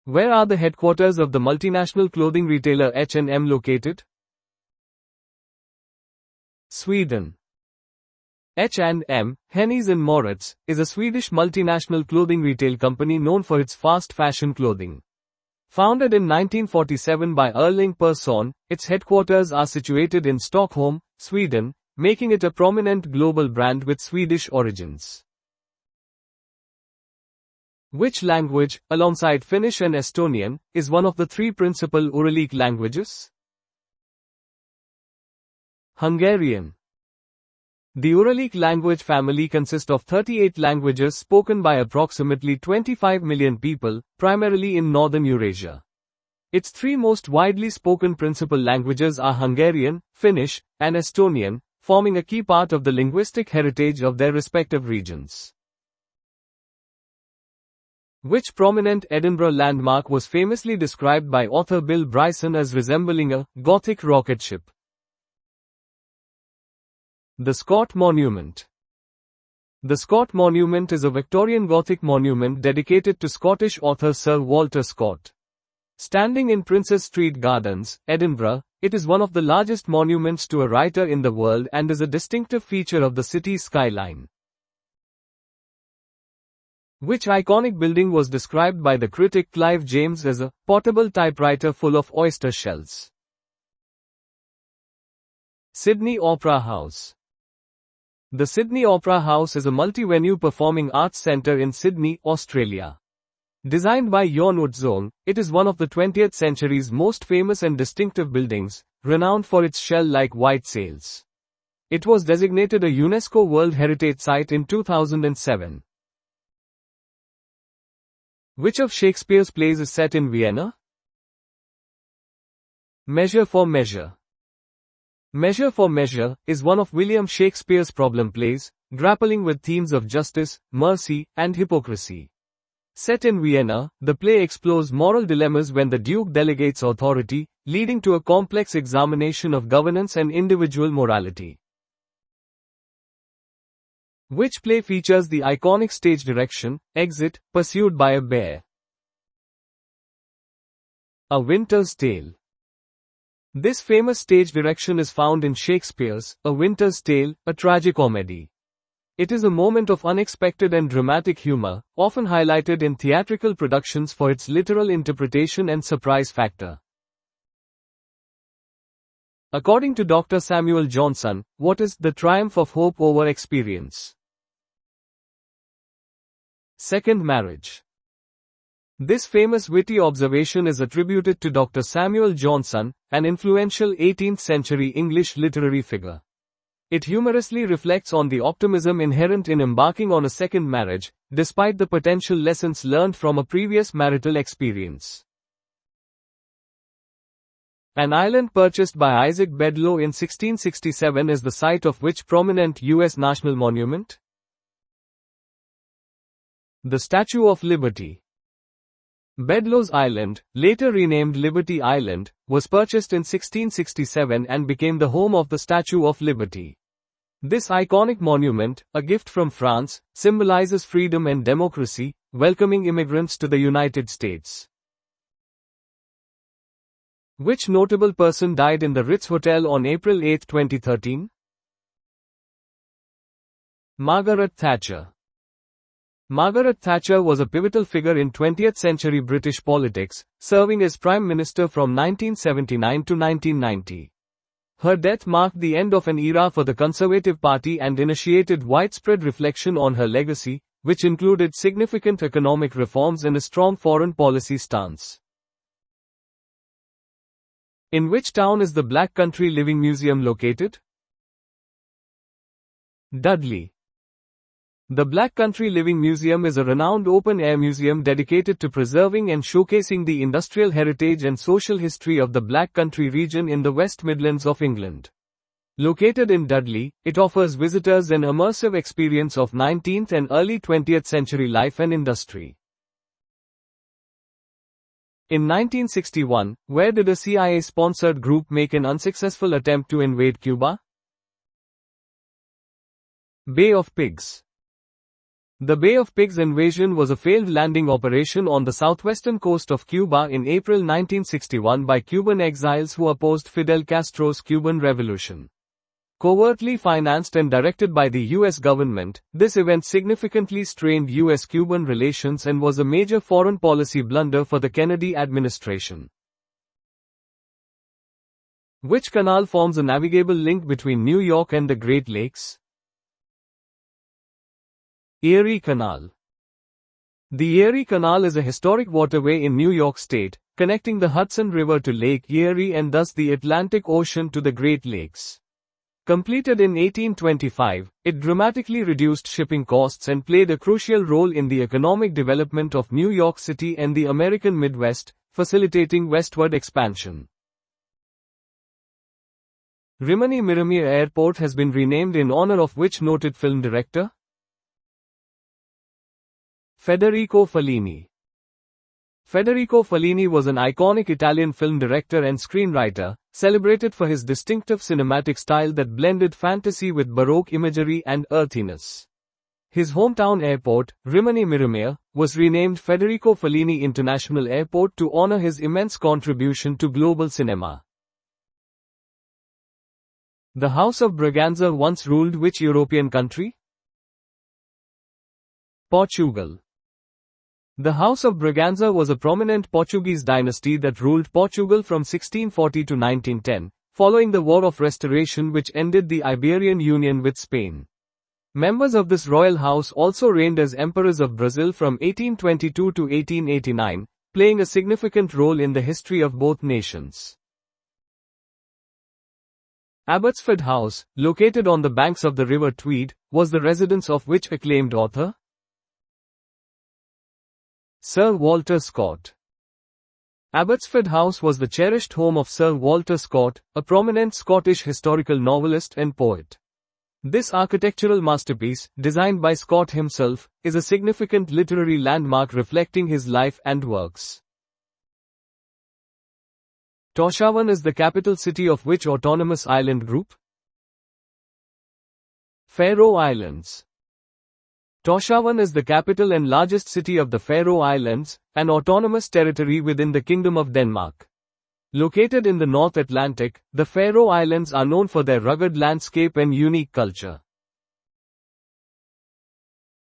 Where are the headquarters of the multinational clothing retailer H&M located? Sweden. H&M, Hennes and Mauritz, is a Swedish multinational clothing retail company known for its fast fashion clothing. Founded in 1947 by Erling Persson, its headquarters are situated in Stockholm, Sweden, making it a prominent global brand with Swedish origins. Which language, alongside Finnish and Estonian, is one of the three principal Uralic languages? Hungarian. The Uralic language family consists of 38 languages spoken by approximately 25 million people, primarily in northern Eurasia. Its three most widely spoken principal languages are Hungarian, Finnish, and Estonian, forming a key part of the linguistic heritage of their respective regions. Which prominent Edinburgh landmark was famously described by author Bill Bryson as resembling a Gothic rocket ship? The Scott Monument. The Scott Monument is a Victorian Gothic monument dedicated to Scottish author Sir Walter Scott. Standing in Princes Street Gardens, Edinburgh, it is one of the largest monuments to a writer in the world and is a distinctive feature of the city's skyline. Which iconic building was described by the critic Clive James as a portable typewriter full of oyster shells? Sydney Opera House. The Sydney Opera House is a multi-venue performing arts centre in Sydney, Australia. Designed by Jon Utzon, it is one of the 20th century's most famous and distinctive buildings, renowned for its shell-like white sails. It was designated a UNESCO World Heritage Site in 2007. Which of Shakespeare's plays is set in Vienna? Measure for Measure. Measure for Measure is one of William Shakespeare's problem plays, grappling with themes of justice, mercy, and hypocrisy. Set in Vienna, the play explores moral dilemmas when the Duke delegates authority, leading to a complex examination of governance and individual morality. Which play features the iconic stage direction, Exit, pursued by a bear? A Winter's Tale. This famous stage direction is found in Shakespeare's A Winter's Tale, a tragicomedy. It is a moment of unexpected and dramatic humor, often highlighted in theatrical productions for its literal interpretation and surprise factor. According to Dr. Samuel Johnson, what is the triumph of hope over experience? Second marriage. This famous witty observation is attributed to Dr. Samuel Johnson, an influential 18th-century English literary figure. It humorously reflects on the optimism inherent in embarking on a second marriage, despite the potential lessons learned from a previous marital experience. An island purchased by Isaac Bedloe in 1667 is the site of which prominent U.S. national monument? The Statue of Liberty. Bedloe's Island, later renamed Liberty Island, was purchased in 1667 and became the home of the Statue of Liberty. This iconic monument, a gift from France, symbolizes freedom and democracy, welcoming immigrants to the United States. Which notable person died in the Ritz Hotel on April 8, 2013? Margaret Thatcher. Margaret Thatcher was a pivotal figure in 20th-century British politics, serving as Prime Minister from 1979 to 1990. Her death marked the end of an era for the Conservative Party and initiated widespread reflection on her legacy, which included significant economic reforms and a strong foreign policy stance. In which town is the Black Country Living Museum located? Dudley. The Black Country Living Museum is a renowned open-air museum dedicated to preserving and showcasing the industrial heritage and social history of the Black Country region in the West Midlands of England. Located in Dudley, it offers visitors an immersive experience of 19th and early 20th century life and industry. In 1961, where did a CIA-sponsored group make an unsuccessful attempt to invade Cuba? Bay of Pigs. The Bay of Pigs invasion was a failed landing operation on the southwestern coast of Cuba in April 1961 by Cuban exiles who opposed Fidel Castro's Cuban Revolution. Covertly financed and directed by the U.S. government, this event significantly strained U.S.-Cuban relations and was a major foreign policy blunder for the Kennedy administration. Which canal forms a navigable link between New York and the Great Lakes? Erie Canal. The Erie Canal is a historic waterway in New York State, connecting the Hudson River to Lake Erie and thus the Atlantic Ocean to the Great Lakes. Completed in 1825, it dramatically reduced shipping costs and played a crucial role in the economic development of New York City and the American Midwest, facilitating westward expansion. Rimini Miramier Airport has been renamed in honor of which noted film director? Federico Fellini. Federico Fellini was an iconic Italian film director and screenwriter, celebrated for his distinctive cinematic style that blended fantasy with Baroque imagery and earthiness. His hometown airport, Rimini Miramier, was renamed Federico Fellini International Airport to honor his immense contribution to global cinema. The House of Braganza once ruled which European country? Portugal. The House of Braganza was a prominent Portuguese dynasty that ruled Portugal from 1640 to 1910, following the War of Restoration which ended the Iberian Union with Spain. Members of this royal house also reigned as emperors of Brazil from 1822 to 1889, playing a significant role in the history of both nations. Abbotsford House, located on the banks of the River Tweed, was the residence of which acclaimed author? Sir Walter Scott. Abbotsford House was the cherished home of Sir Walter Scott, a prominent Scottish historical novelist and poet. This architectural masterpiece, designed by Scott himself, is a significant literary landmark reflecting his life and works. Tórshavn is the capital city of which autonomous island group? Faroe Islands. Tórshavn is the capital and largest city of the Faroe Islands, an autonomous territory within the Kingdom of Denmark. Located in the North Atlantic, the Faroe Islands are known for their rugged landscape and unique culture.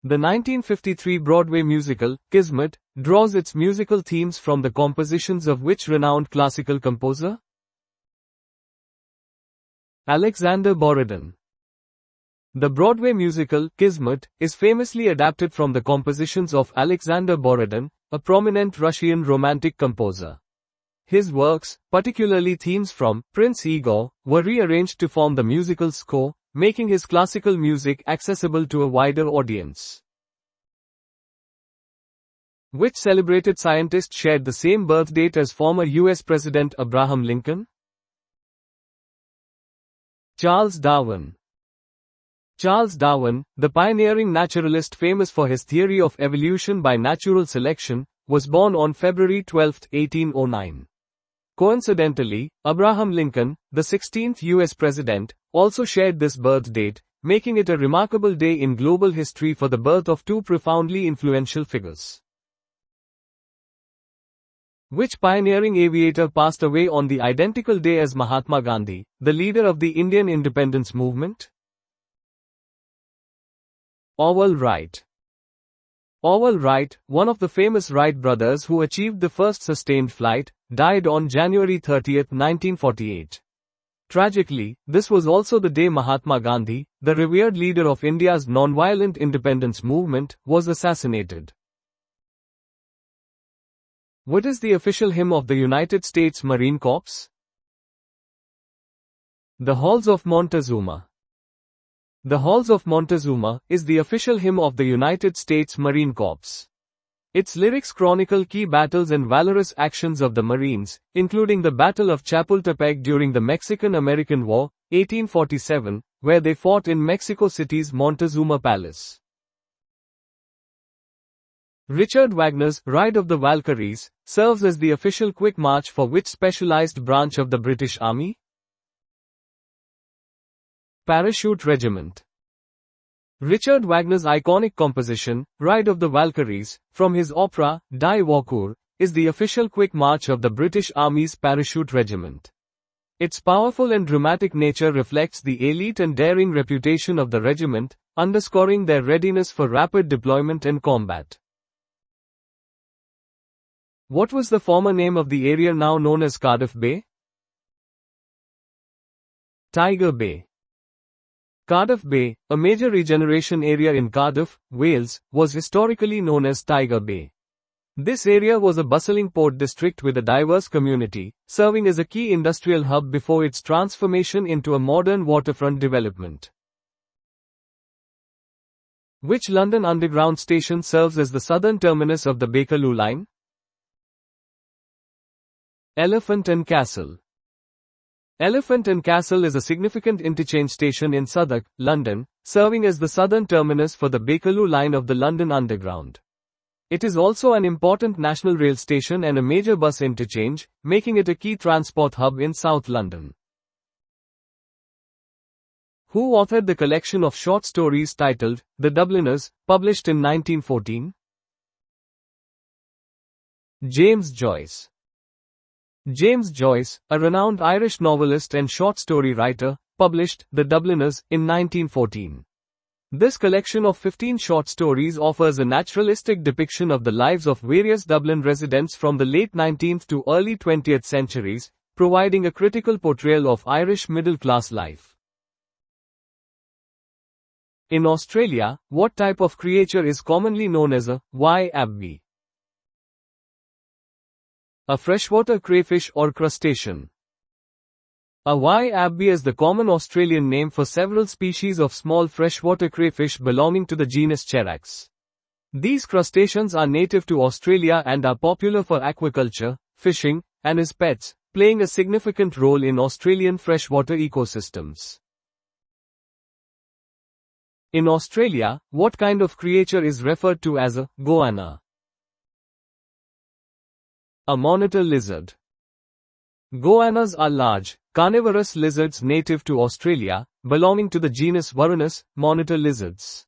The 1953 Broadway musical, Kismet, draws its musical themes from the compositions of which renowned classical composer? Alexander Borodin. The Broadway musical, Kismet, is famously adapted from the compositions of Alexander Borodin, a prominent Russian romantic composer. His works, particularly themes from Prince Igor, were rearranged to form the musical score, making his classical music accessible to a wider audience. Which celebrated scientist shared the same birth date as former U.S. President Abraham Lincoln? Charles Darwin. Charles Darwin, the pioneering naturalist famous for his theory of evolution by natural selection, was born on February 12, 1809. Coincidentally, Abraham Lincoln, the 16th U.S. President, also shared this birth date, making it a remarkable day in global history for the birth of two profoundly influential figures. Which pioneering aviator passed away on the identical day as Mahatma Gandhi, the leader of the Indian independence movement? Orville Wright. Orville Wright, one of the famous Wright brothers who achieved the first sustained flight, died on January 30, 1948. Tragically, this was also the day Mahatma Gandhi, the revered leader of India's non-violent independence movement, was assassinated. What is the official hymn of the United States Marine Corps? The Halls of Montezuma. The Halls of Montezuma is the official hymn of the United States Marine Corps. Its lyrics chronicle key battles and valorous actions of the Marines, including the Battle of Chapultepec during the Mexican-American War, 1847, where they fought in Mexico City's Montezuma Palace. Richard Wagner's Ride of the Valkyries serves as the official quick march for which specialized branch of the British Army? Parachute Regiment. Richard Wagner's iconic composition, Ride of the Valkyries, from his opera, Die Walküre, is the official quick march of the British Army's parachute regiment. Its powerful and dramatic nature reflects the elite and daring reputation of the regiment, underscoring their readiness for rapid deployment and combat. What was the former name of the area now known as Cardiff Bay? Tiger Bay. Cardiff Bay, a major regeneration area in Cardiff, Wales, was historically known as Tiger Bay. This area was a bustling port district with a diverse community, serving as a key industrial hub before its transformation into a modern waterfront development. Which London Underground station serves as the southern terminus of the Bakerloo line? Elephant and Castle. Elephant and Castle is a significant interchange station in Southwark, London, serving as the southern terminus for the Bakerloo line of the London Underground. It is also an important national rail station and a major bus interchange, making it a key transport hub in South London. Who authored the collection of short stories titled The Dubliners, published in 1914? James Joyce. James Joyce, a renowned Irish novelist and short story writer, published The Dubliners in 1914. This collection of 15 short stories offers a naturalistic depiction of the lives of various Dublin residents from the late 19th to early 20th centuries, providing a critical portrayal of Irish middle-class life. In Australia, what type of creature is commonly known as a Y-abby? A freshwater crayfish or crustacean. A Y-abby is the common Australian name for several species of small freshwater crayfish belonging to the genus Cherax. These crustaceans are native to Australia and are popular for aquaculture, fishing, and as pets, playing a significant role in Australian freshwater ecosystems. In Australia, what kind of creature is referred to as a goanna? A monitor lizard. Goannas are large, carnivorous lizards native to Australia, belonging to the genus Varanus, monitor lizards.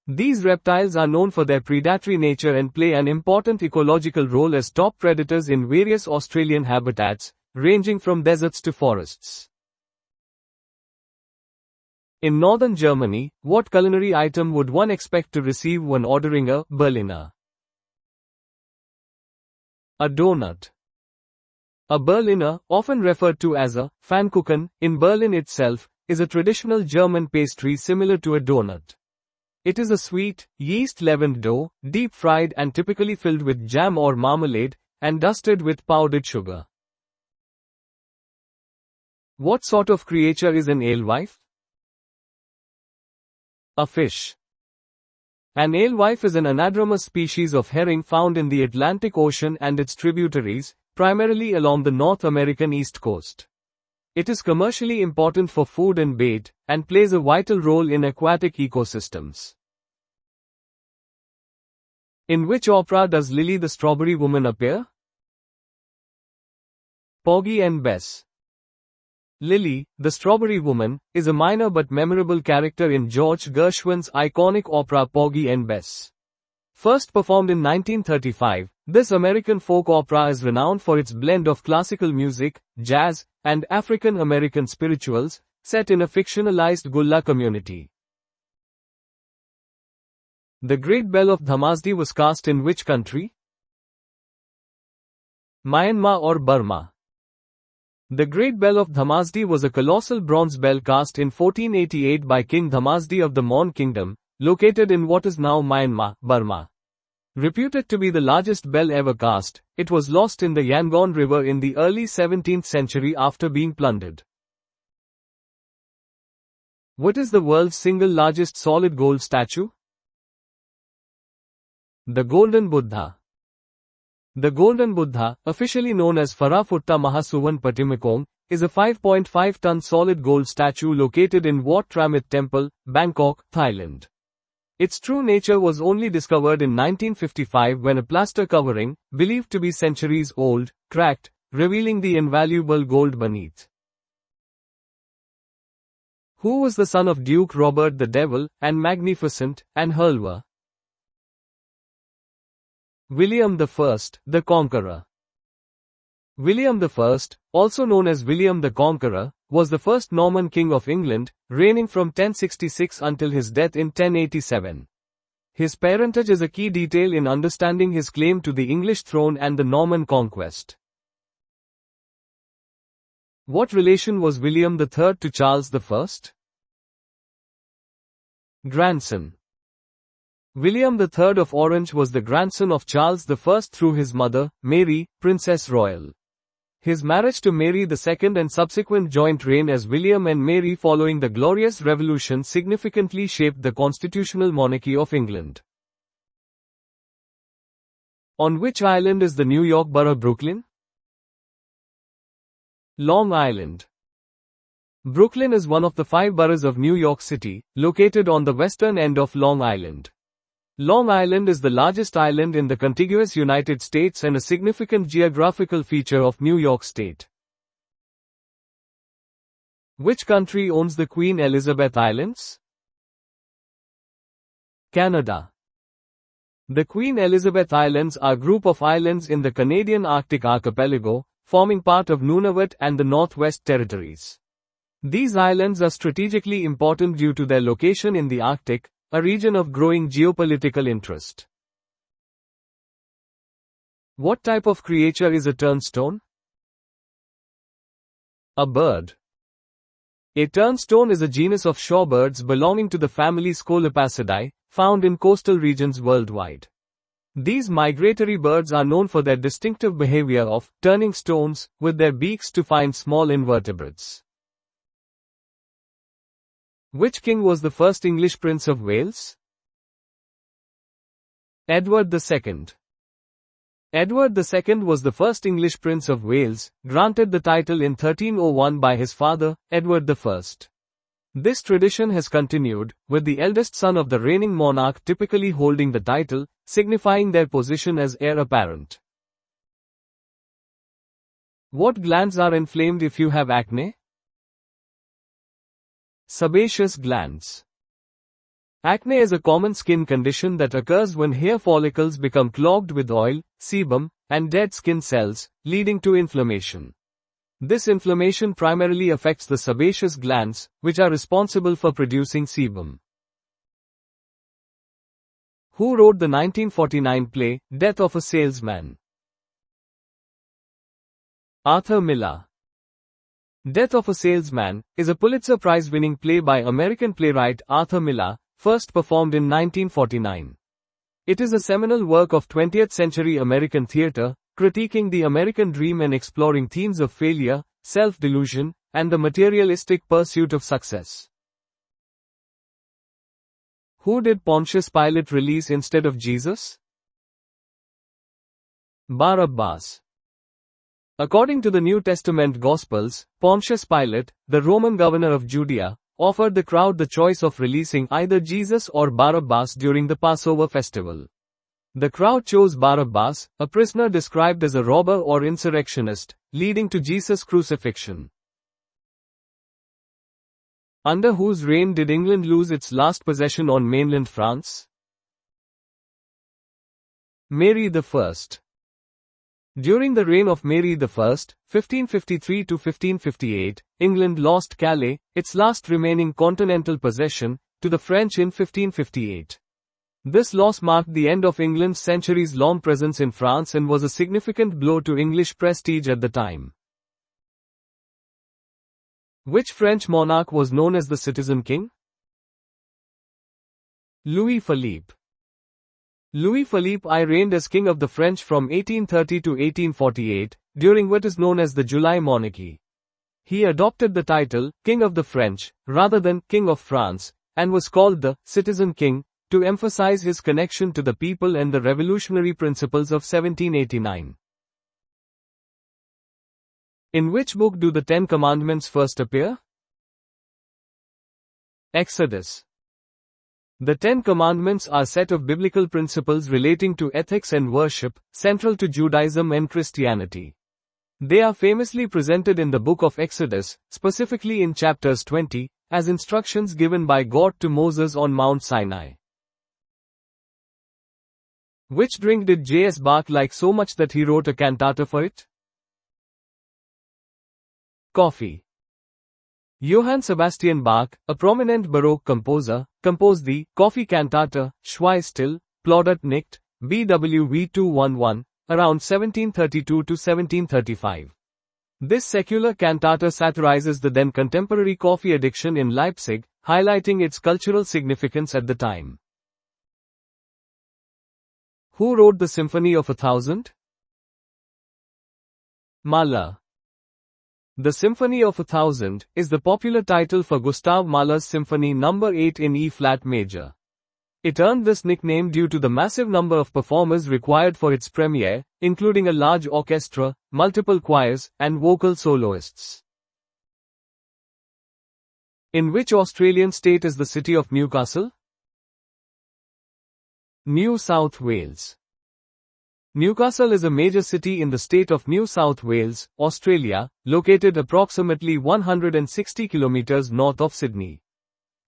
These reptiles are known for their predatory nature and play an important ecological role as top predators in various Australian habitats, ranging from deserts to forests. In northern Germany, what culinary item would one expect to receive when ordering a Berliner? A donut. A Berliner, often referred to as a Pfannkuchen, in Berlin itself, is a traditional German pastry similar to a donut. It is a sweet, yeast-leavened dough, deep-fried and typically filled with jam or marmalade, and dusted with powdered sugar. What sort of creature is an alewife? A fish. An alewife is an anadromous species of herring found in the Atlantic Ocean and its tributaries, primarily along the North American East Coast. It is commercially important for food and bait, and plays a vital role in aquatic ecosystems. In which opera does Lily the Strawberry Woman appear? Porgy and Bess. Lily, the Strawberry Woman, is a minor but memorable character in George Gershwin's iconic opera Porgy and Bess. First performed in 1935, this American folk opera is renowned for its blend of classical music, jazz, and African American spirituals, set in a fictionalized Gulla community. The Great Bell of Dhammasdi was cast in which country? Myanmar or Burma? The Great Bell of Dhammasdi was a colossal bronze bell cast in 1488 by King Dhammasdi of the Mon Kingdom, located in what is now Myanmar, Burma. Reputed to be the largest bell ever cast, it was lost in the Yangon River in the early 17th century after being plundered. What is the world's single largest solid gold statue? The Golden Buddha. The Golden Buddha, officially known as Farafutta Mahasuvan Patimakong, is a 5.5-ton solid gold statue located in Wat Tramit Temple, Bangkok, Thailand. Its true nature was only discovered in 1955 when a plaster covering, believed to be centuries old, cracked, revealing the invaluable gold beneath. Who was the son of Duke Robert the Devil, and Magnificent, and Halwa? William I, the Conqueror. William I, also known as William the Conqueror, was the first Norman king of England, reigning from 1066 until his death in 1087. His parentage is a key detail in understanding his claim to the English throne and the Norman conquest. What relation was William III to Charles I? Grandson. William III of Orange was the grandson of Charles I through his mother, Mary, Princess Royal. His marriage to Mary II and subsequent joint reign as William and Mary following the Glorious Revolution significantly shaped the constitutional monarchy of England. On which island is the New York borough Brooklyn? Long Island. Brooklyn is one of the 5 boroughs of New York City, located on the western end of Long Island. Long Island is the largest island in the contiguous United States and a significant geographical feature of New York State. Which country owns the Queen Elizabeth Islands? Canada. The Queen Elizabeth Islands are a group of islands in the Canadian Arctic archipelago, forming part of Nunavut and the Northwest Territories. These islands are strategically important due to their location in the Arctic, a region of growing geopolitical interest. What type of creature is a turnstone? A bird. A turnstone is a genus of shorebirds belonging to the family Scolopacidae, found in coastal regions worldwide. These migratory birds are known for their distinctive behavior of turning stones with their beaks to find small invertebrates. Which king was the first English Prince of Wales? Edward II. Edward II was the first English Prince of Wales, granted the title in 1301 by his father, Edward I. This tradition has continued, with the eldest son of the reigning monarch typically holding the title, signifying their position as heir apparent. What glands are inflamed if you have acne? Sebaceous glands. Acne is a common skin condition that occurs when hair follicles become clogged with oil, sebum, and dead skin cells, leading to inflammation. This inflammation primarily affects the sebaceous glands, which are responsible for producing sebum. Who wrote the 1949 play, Death of a Salesman? Arthur Miller. Death of a Salesman is a Pulitzer Prize-winning play by American playwright Arthur Miller, first performed in 1949. It is a seminal work of 20th-century American theater, critiquing the American dream and exploring themes of failure, self-delusion, and the materialistic pursuit of success. Who did Pontius Pilate release instead of Jesus? Barabbas. According to the New Testament Gospels, Pontius Pilate, the Roman governor of Judea, offered the crowd the choice of releasing either Jesus or Barabbas during the Passover festival. The crowd chose Barabbas, a prisoner described as a robber or insurrectionist, leading to Jesus' crucifixion. Under whose reign did England lose its last possession on mainland France? Mary I. During the reign of Mary I, 1553 to 1558, England lost Calais, its last remaining continental possession, to the French in 1558. This loss marked the end of England's centuries-long presence in France and was a significant blow to English prestige at the time. Which French monarch was known as the Citizen King? Louis Philippe. Louis Philippe I reigned as King of the French from 1830 to 1848, during what is known as the July Monarchy. He adopted the title, King of the French, rather than King of France, and was called the Citizen King, to emphasize his connection to the people and the revolutionary principles of 1789. In which book do the Ten Commandments first appear? Exodus. The Ten Commandments are a set of biblical principles relating to ethics and worship, central to Judaism and Christianity. They are famously presented in the book of Exodus, specifically in chapters 20 as instructions given by God to Moses on Mount Sinai. Which drink did J.S. Bach like so much that he wrote a cantata for it? Coffee. Johann Sebastian Bach, a prominent Baroque composer, composed the Coffee Cantata, Schwei still, Plaudert nicht, BWV 211, around 1732 to 1735. This secular cantata satirizes the then contemporary coffee addiction in Leipzig, highlighting its cultural significance at the time. Who wrote the Symphony of 1000? Mahler. The Symphony of 1000 is the popular title for Gustav Mahler's Symphony No. 8 in E-flat major. It earned this nickname due to the massive number of performers required for its premiere, including a large orchestra, multiple choirs, and vocal soloists. In which Australian state is the city of Newcastle? New South Wales. Newcastle is a major city in the state of New South Wales, Australia, located approximately 160 kilometers north of Sydney.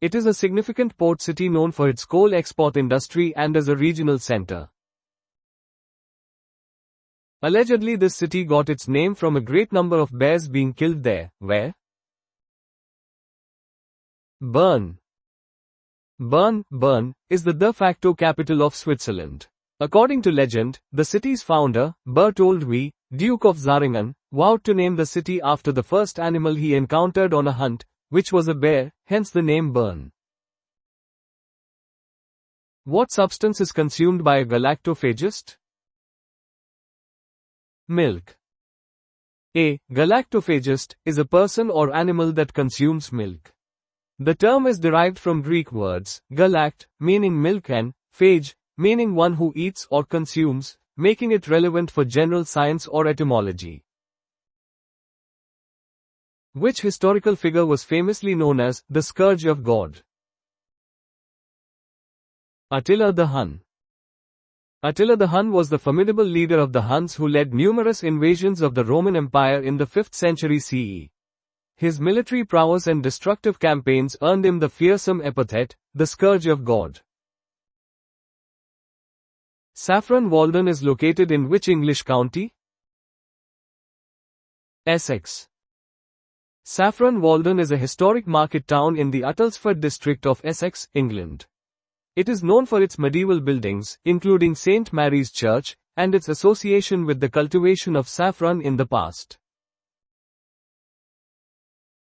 It is a significant port city known for its coal export industry and as a regional centre. Allegedly, this city got its name from a great number of bears being killed there, where Bern is the de facto capital of Switzerland. According to legend, the city's founder, Berthold V, Duke of Zähringen, vowed to name the city after the first animal he encountered on a hunt, which was a bear, hence the name Bern. What substance is consumed by a galactophagist? Milk. A galactophagist is a person or animal that consumes milk. The term is derived from Greek words, galact, meaning milk, and phage, meaning one who eats or consumes, making it relevant for general science or etymology. Which historical figure was famously known as the Scourge of God? Attila the Hun. Attila the Hun was the formidable leader of the Huns who led numerous invasions of the Roman Empire in the 5th century CE. His military prowess and destructive campaigns earned him the fearsome epithet, the Scourge of God. Saffron Walden is located in which English county? Essex. Saffron Walden is a historic market town in the Uttlesford district of Essex, England. It is known for its medieval buildings, including St. Mary's Church, and its association with the cultivation of saffron in the past.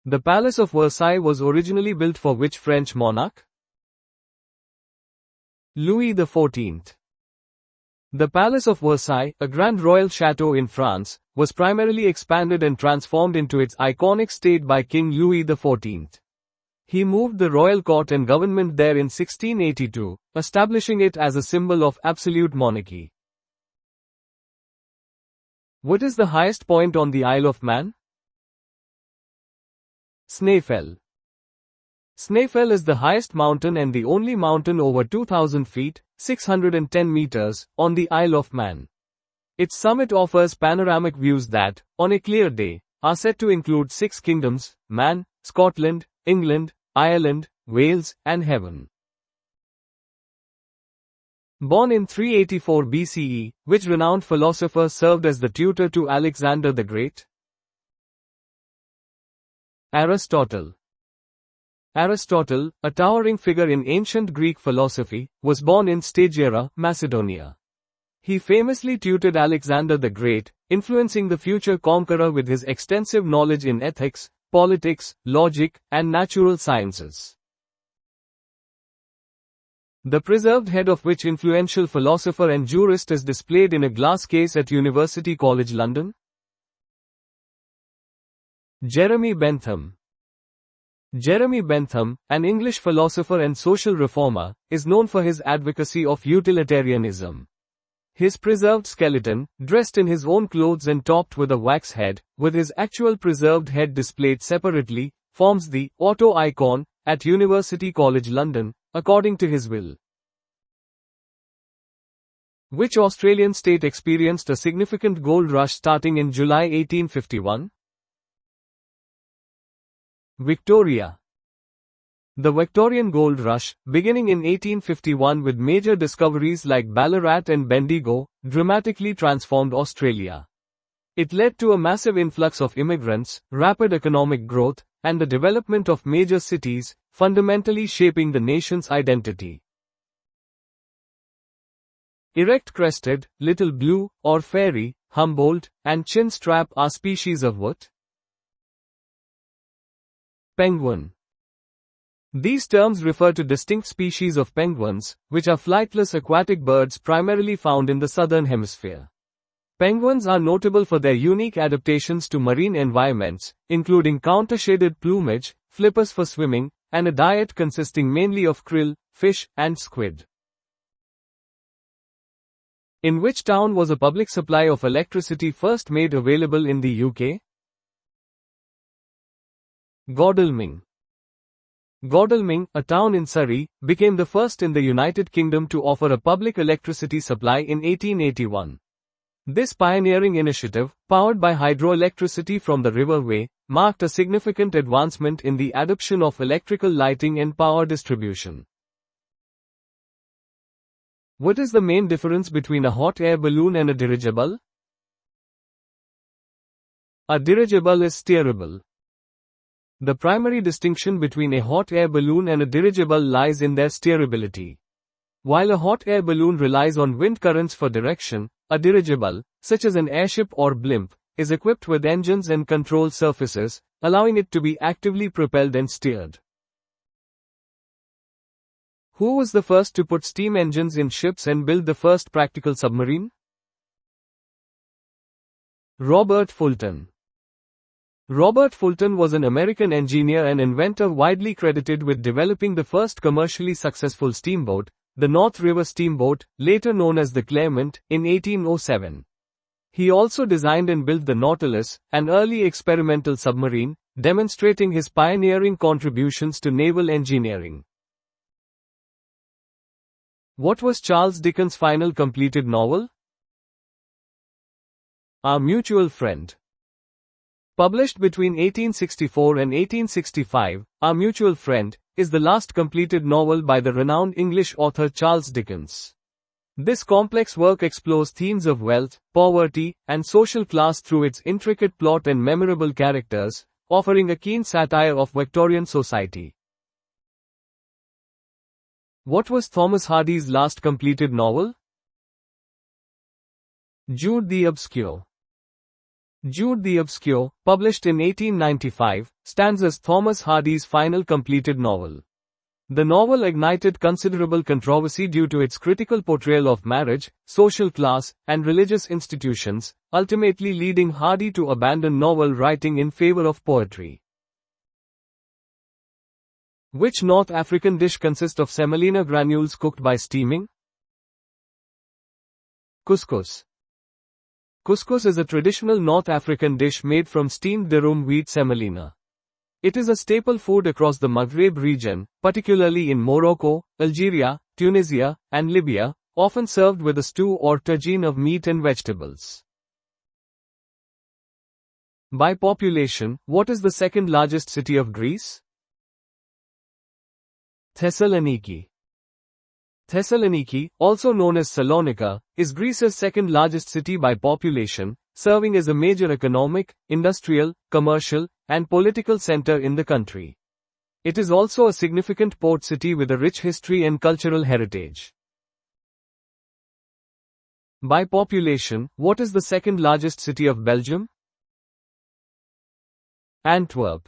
The Palace of Versailles was originally built for which French monarch? Louis XIV. The Palace of Versailles, a grand royal chateau in France, was primarily expanded and transformed into its iconic state by King Louis XIV. He moved the royal court and government there in 1682, establishing it as a symbol of absolute monarchy. What is the highest point on the Isle of Man? Snaefell. Snaefell is the highest mountain and the only mountain over 2,000 feet, 610 meters, on the Isle of Man. Its summit offers panoramic views that, on a clear day, are said to include 6 kingdoms, Man, Scotland, England, Ireland, Wales, and Heaven. Born in 384 BCE, which renowned philosopher served as the tutor to Alexander the Great? Aristotle. Aristotle, a towering figure in ancient Greek philosophy, was born in Stagira, Macedonia. He famously tutored Alexander the Great, influencing the future conqueror with his extensive knowledge in ethics, politics, logic, and natural sciences. The preserved head of which influential philosopher and jurist is displayed in a glass case at University College London? Jeremy Bentham. Jeremy Bentham, an English philosopher and social reformer, is known for his advocacy of utilitarianism. His preserved skeleton, dressed in his own clothes and topped with a wax head, with his actual preserved head displayed separately, forms the auto icon at University College London, according to his will. Which Australian state experienced a significant gold rush starting in July 1851? Victoria. The Victorian Gold Rush, beginning in 1851 with major discoveries like Ballarat and Bendigo, dramatically transformed Australia. It led to a massive influx of immigrants, rapid economic growth, and the development of major cities, fundamentally shaping the nation's identity. Erect-crested, little blue, or fairy, Humboldt, and chin strap are species of what? Penguin. These terms refer to distinct species of penguins, which are flightless aquatic birds primarily found in the southern hemisphere. Penguins are notable for their unique adaptations to marine environments, including counter-shaded plumage, flippers for swimming, and a diet consisting mainly of krill, fish, and squid. In which town was a public supply of electricity first made available in the UK? Godalming. Godalming, a town in Surrey, became the first in the United Kingdom to offer a public electricity supply in 1881. This pioneering initiative, powered by hydroelectricity from the River Wey, marked a significant advancement in the adoption of electrical lighting and power distribution. What is the main difference between a hot air balloon and a dirigible? A dirigible is steerable. The primary distinction between a hot air balloon and a dirigible lies in their steerability. While a hot air balloon relies on wind currents for direction, a dirigible, such as an airship or blimp, is equipped with engines and control surfaces, allowing it to be actively propelled and steered. Who was the first to put steam engines in ships and build the first practical submarine? Robert Fulton. Robert Fulton was an American engineer and inventor widely credited with developing the first commercially successful steamboat, the North River Steamboat, later known as the Clermont, in 1807. He also designed and built the Nautilus, an early experimental submarine, demonstrating his pioneering contributions to naval engineering. What was Charles Dickens' final completed novel? Our Mutual Friend. Published between 1864 and 1865, Our Mutual Friend is the last completed novel by the renowned English author Charles Dickens. This complex work explores themes of wealth, poverty, and social class through its intricate plot and memorable characters, offering a keen satire of Victorian society. What was Thomas Hardy's last completed novel? Jude the Obscure. Jude the Obscure, published in 1895, stands as Thomas Hardy's final completed novel. The novel ignited considerable controversy due to its critical portrayal of marriage, social class, and religious institutions, ultimately leading Hardy to abandon novel writing in favor of poetry. Which North African dish consists of semolina granules cooked by steaming? Couscous. Couscous is a traditional North African dish made from steamed durum wheat semolina. It is a staple food across the Maghreb region, particularly in Morocco, Algeria, Tunisia, and Libya, often served with a stew or tagine of meat and vegetables. By population, what is the second largest city of Greece? Thessaloniki. Thessaloniki, also known as Salonika, is Greece's second largest city by population, serving as a major economic, industrial, commercial, and political center in the country. It is also a significant port city with a rich history and cultural heritage. By population, what is the second largest city of Belgium? Antwerp.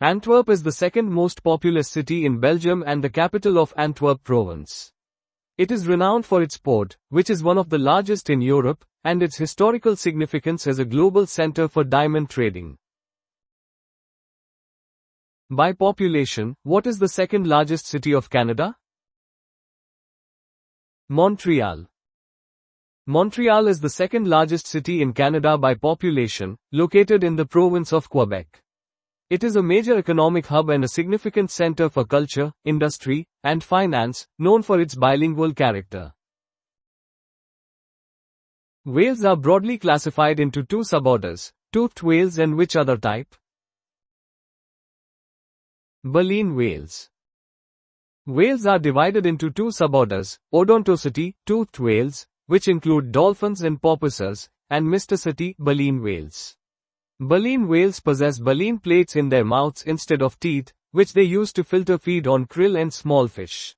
Antwerp is the second most populous city in Belgium and the capital of Antwerp province. It is renowned for its port, which is one of the largest in Europe, and its historical significance as a global center for diamond trading. By population, what is the second largest city of Canada? Montreal. Montreal is the second largest city in Canada by population, located in the province of Quebec. It is a major economic hub and a significant center for culture, industry, and finance, known for its bilingual character. Whales are broadly classified into two suborders, toothed whales and which other type? Baleen whales. Whales are divided into two suborders, Odontoceti, toothed whales, which include dolphins and porpoises, and Mysticeti, baleen whales. Baleen whales possess baleen plates in their mouths instead of teeth, which they use to filter feed on krill and small fish.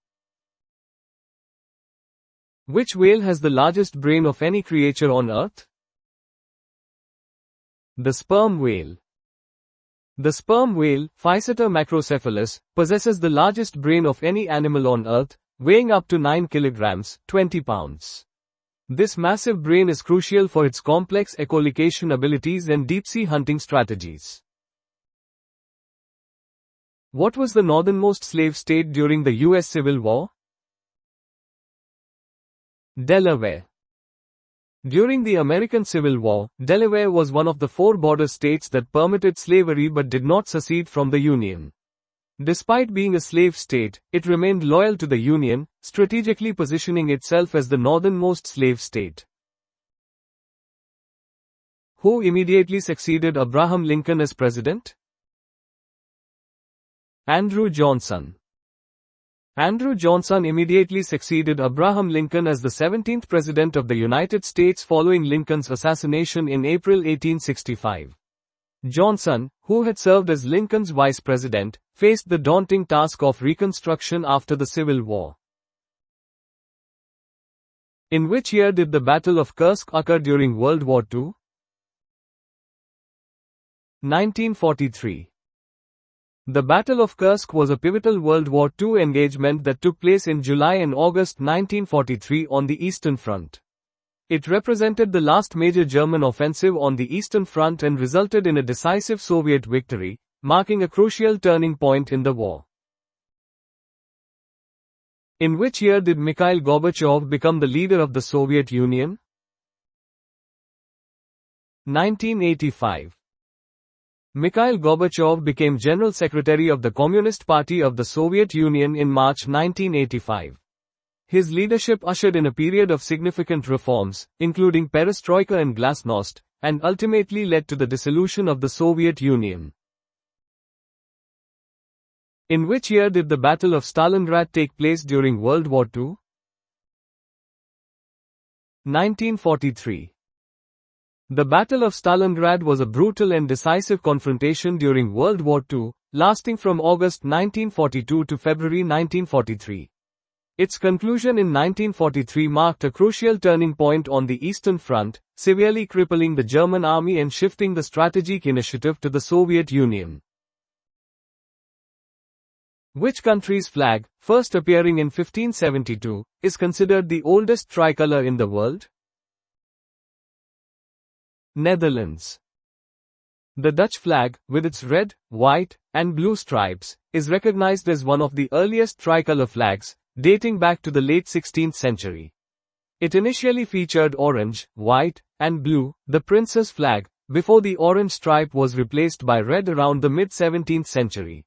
Which whale has the largest brain of any creature on Earth? The sperm whale. The sperm whale, Physeter macrocephalus, possesses the largest brain of any animal on Earth, weighing up to 9 kilograms, 20 pounds. This massive brain is crucial for its complex echolocation abilities and deep-sea hunting strategies. What was the northernmost slave state during the U.S. Civil War? Delaware. During the American Civil War, Delaware was one of the 4 border states that permitted slavery but did not secede from the Union. Despite being a slave state, it remained loyal to the Union, strategically positioning itself as the northernmost slave state. Who immediately succeeded Abraham Lincoln as president? Andrew Johnson. Andrew Johnson immediately succeeded Abraham Lincoln as the 17th President of the United States following Lincoln's assassination in April 1865. Johnson, who had served as Lincoln's vice president, faced the daunting task of Reconstruction after the Civil War. In which year did the Battle of Kursk occur during World War II? 1943. The Battle of Kursk was a pivotal World War II engagement that took place in July and August 1943 on the Eastern Front. It represented the last major German offensive on the Eastern Front and resulted in a decisive Soviet victory, marking a crucial turning point in the war. In which year did Mikhail Gorbachev become the leader of the Soviet Union? 1985. Mikhail Gorbachev became General Secretary of the Communist Party of the Soviet Union in March 1985. His leadership ushered in a period of significant reforms, including perestroika and glasnost, and ultimately led to the dissolution of the Soviet Union. In which year did the Battle of Stalingrad take place during World War II? 1943. The Battle of Stalingrad was a brutal and decisive confrontation during World War II, lasting from August 1942 to February 1943. Its conclusion in 1943 marked a crucial turning point on the Eastern Front, severely crippling the German army and shifting the strategic initiative to the Soviet Union. Which country's flag, first appearing in 1572, is considered the oldest tricolor in the world? Netherlands. The Dutch flag, with its red, white, and blue stripes, is recognized as one of the earliest tricolor flags, dating back to the late 16th century. It initially featured orange, white, and blue, the prince's flag, before the orange stripe was replaced by red around the mid-17th century.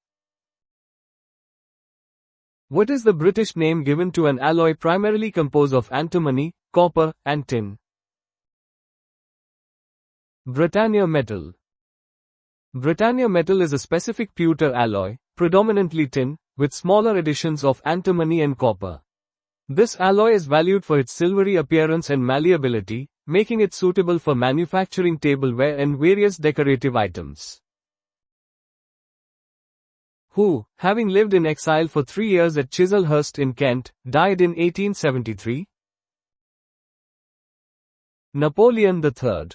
What is the British name given to an alloy primarily composed of antimony, copper, and tin? Britannia metal. Britannia metal is a specific pewter alloy, predominantly tin, with smaller additions of antimony and copper. This alloy is valued for its silvery appearance and malleability, making it suitable for manufacturing tableware and various decorative items. Who, having lived in exile for 3 years at Chislehurst in Kent, died in 1873? Napoleon III.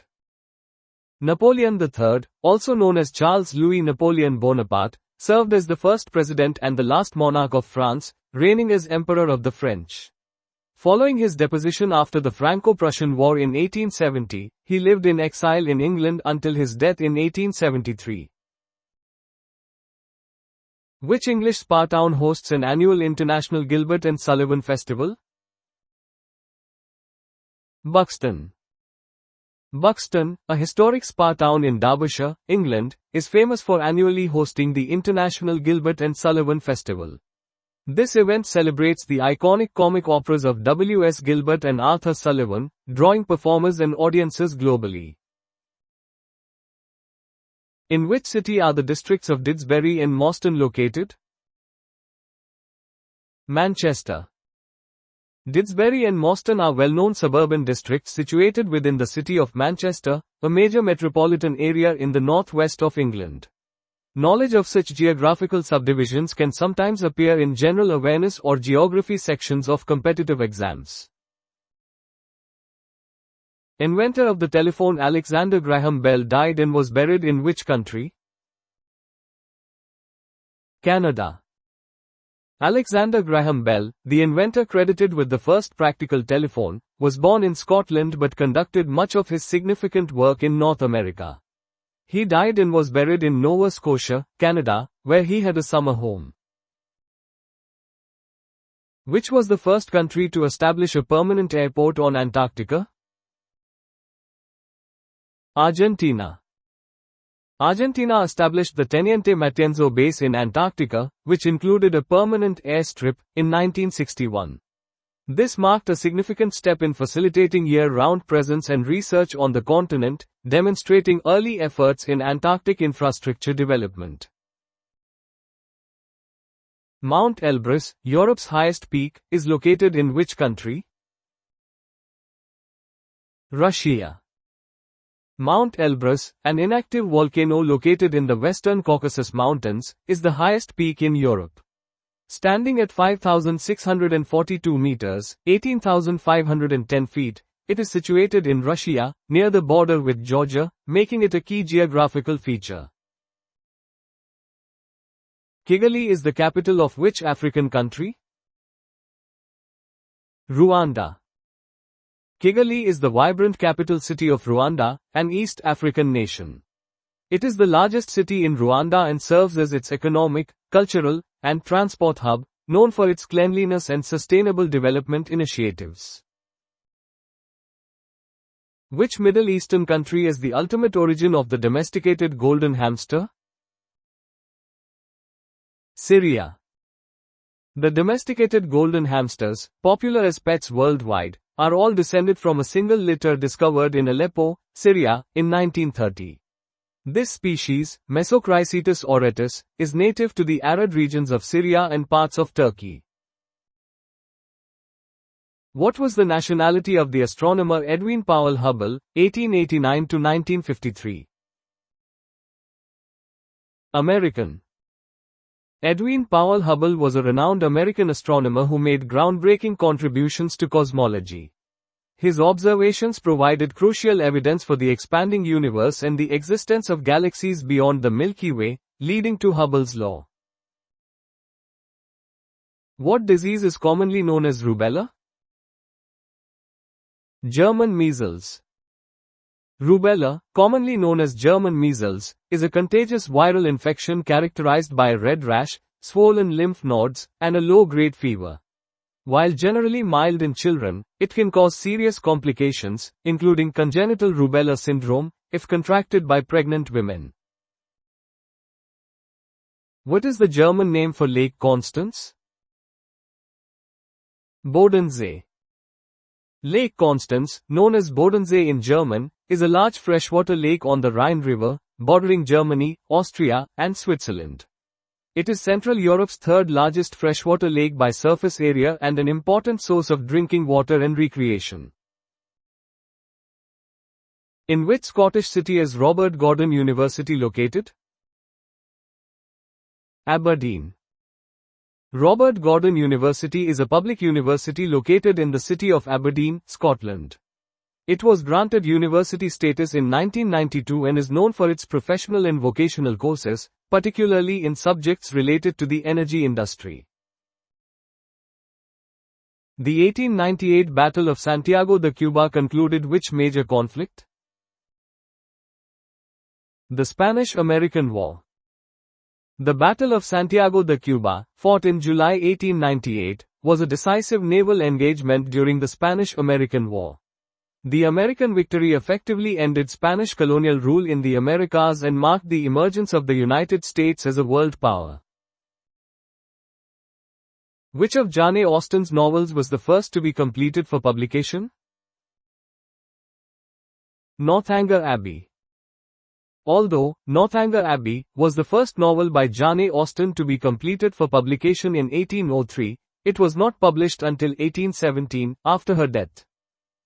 Napoleon III, also known as Charles Louis Napoleon Bonaparte, served as the first president and the last monarch of France, reigning as Emperor of the French. Following his deposition after the Franco-Prussian War in 1870, he lived in exile in England until his death in 1873. Which English spa town hosts an annual International Gilbert and Sullivan Festival? Buxton. Buxton, a historic spa town in Derbyshire, England, is famous for annually hosting the International Gilbert and Sullivan Festival. This event celebrates the iconic comic operas of W. S. Gilbert and Arthur Sullivan, drawing performers and audiences globally. In which city are the districts of Didsbury and Moston located? Manchester. Didsbury and Moston are well-known suburban districts situated within the city of Manchester, a major metropolitan area in the northwest of England. Knowledge of such geographical subdivisions can sometimes appear in general awareness or geography sections of competitive exams. Inventor of the telephone Alexander Graham Bell died and was buried in which country? Canada. Alexander Graham Bell, the inventor credited with the first practical telephone, was born in Scotland but conducted much of his significant work in North America. He died and was buried in Nova Scotia, Canada, where he had a summer home. Which was the first country to establish a permanent airport on Antarctica? Argentina. Argentina established the Teniente Matienzo base in Antarctica, which included a permanent airstrip, in 1961. This marked a significant step in facilitating year-round presence and research on the continent, demonstrating early efforts in Antarctic infrastructure development. Mount Elbrus, Europe's highest peak, is located in which country? Russia. Mount Elbrus, an inactive volcano located in the western Caucasus Mountains, is the highest peak in Europe. Standing at 5,642 meters, 18,510 feet, it is situated in Russia, near the border with Georgia, making it a key geographical feature. Kigali is the capital of which African country? Rwanda. Kigali is the vibrant capital city of Rwanda, an East African nation. It is the largest city in Rwanda and serves as its economic, cultural, and transport hub, known for its cleanliness and sustainable development initiatives. Which Middle Eastern country is the ultimate origin of the domesticated golden hamster? Syria. The domesticated golden hamsters, popular as pets worldwide, are all descended from a single litter discovered in Aleppo, Syria, in 1930. This species, Mesochrysetus auratus, is native to the arid regions of Syria and parts of Turkey. What was the nationality of the astronomer Edwin Powell Hubble, 1889 to 1953? American. Edwin Powell Hubble was a renowned American astronomer who made groundbreaking contributions to cosmology. His observations provided crucial evidence for the expanding universe and the existence of galaxies beyond the Milky Way, leading to Hubble's law. What disease is commonly known as rubella? German measles. Rubella, commonly known as German measles, is a contagious viral infection characterized by a red rash, swollen lymph nodes, and a low-grade fever. While generally mild in children, it can cause serious complications, including congenital rubella syndrome, if contracted by pregnant women. What is the German name for Lake Constance? Bodensee. Lake Constance, known as Bodensee in German, is a large freshwater lake on the Rhine River, bordering Germany, Austria, and Switzerland. It is Central Europe's third largest freshwater lake by surface area and an important source of drinking water and recreation. In which Scottish city is Robert Gordon University located? Aberdeen. Robert Gordon University is a public university located in the city of Aberdeen, Scotland. It was granted university status in 1992 and is known for its professional and vocational courses, particularly in subjects related to the energy industry. The 1898 Battle of Santiago de Cuba concluded which major conflict? The Spanish-American War. The Battle of Santiago de Cuba, fought in July 1898, was a decisive naval engagement during the Spanish-American War. The American victory effectively ended Spanish colonial rule in the Americas and marked the emergence of the United States as a world power. Which of Jane Austen's novels was the first to be completed for publication? Northanger Abbey. Although Northanger Abbey was the first novel by Jane Austen to be completed for publication in 1803, it was not published until 1817, after her death.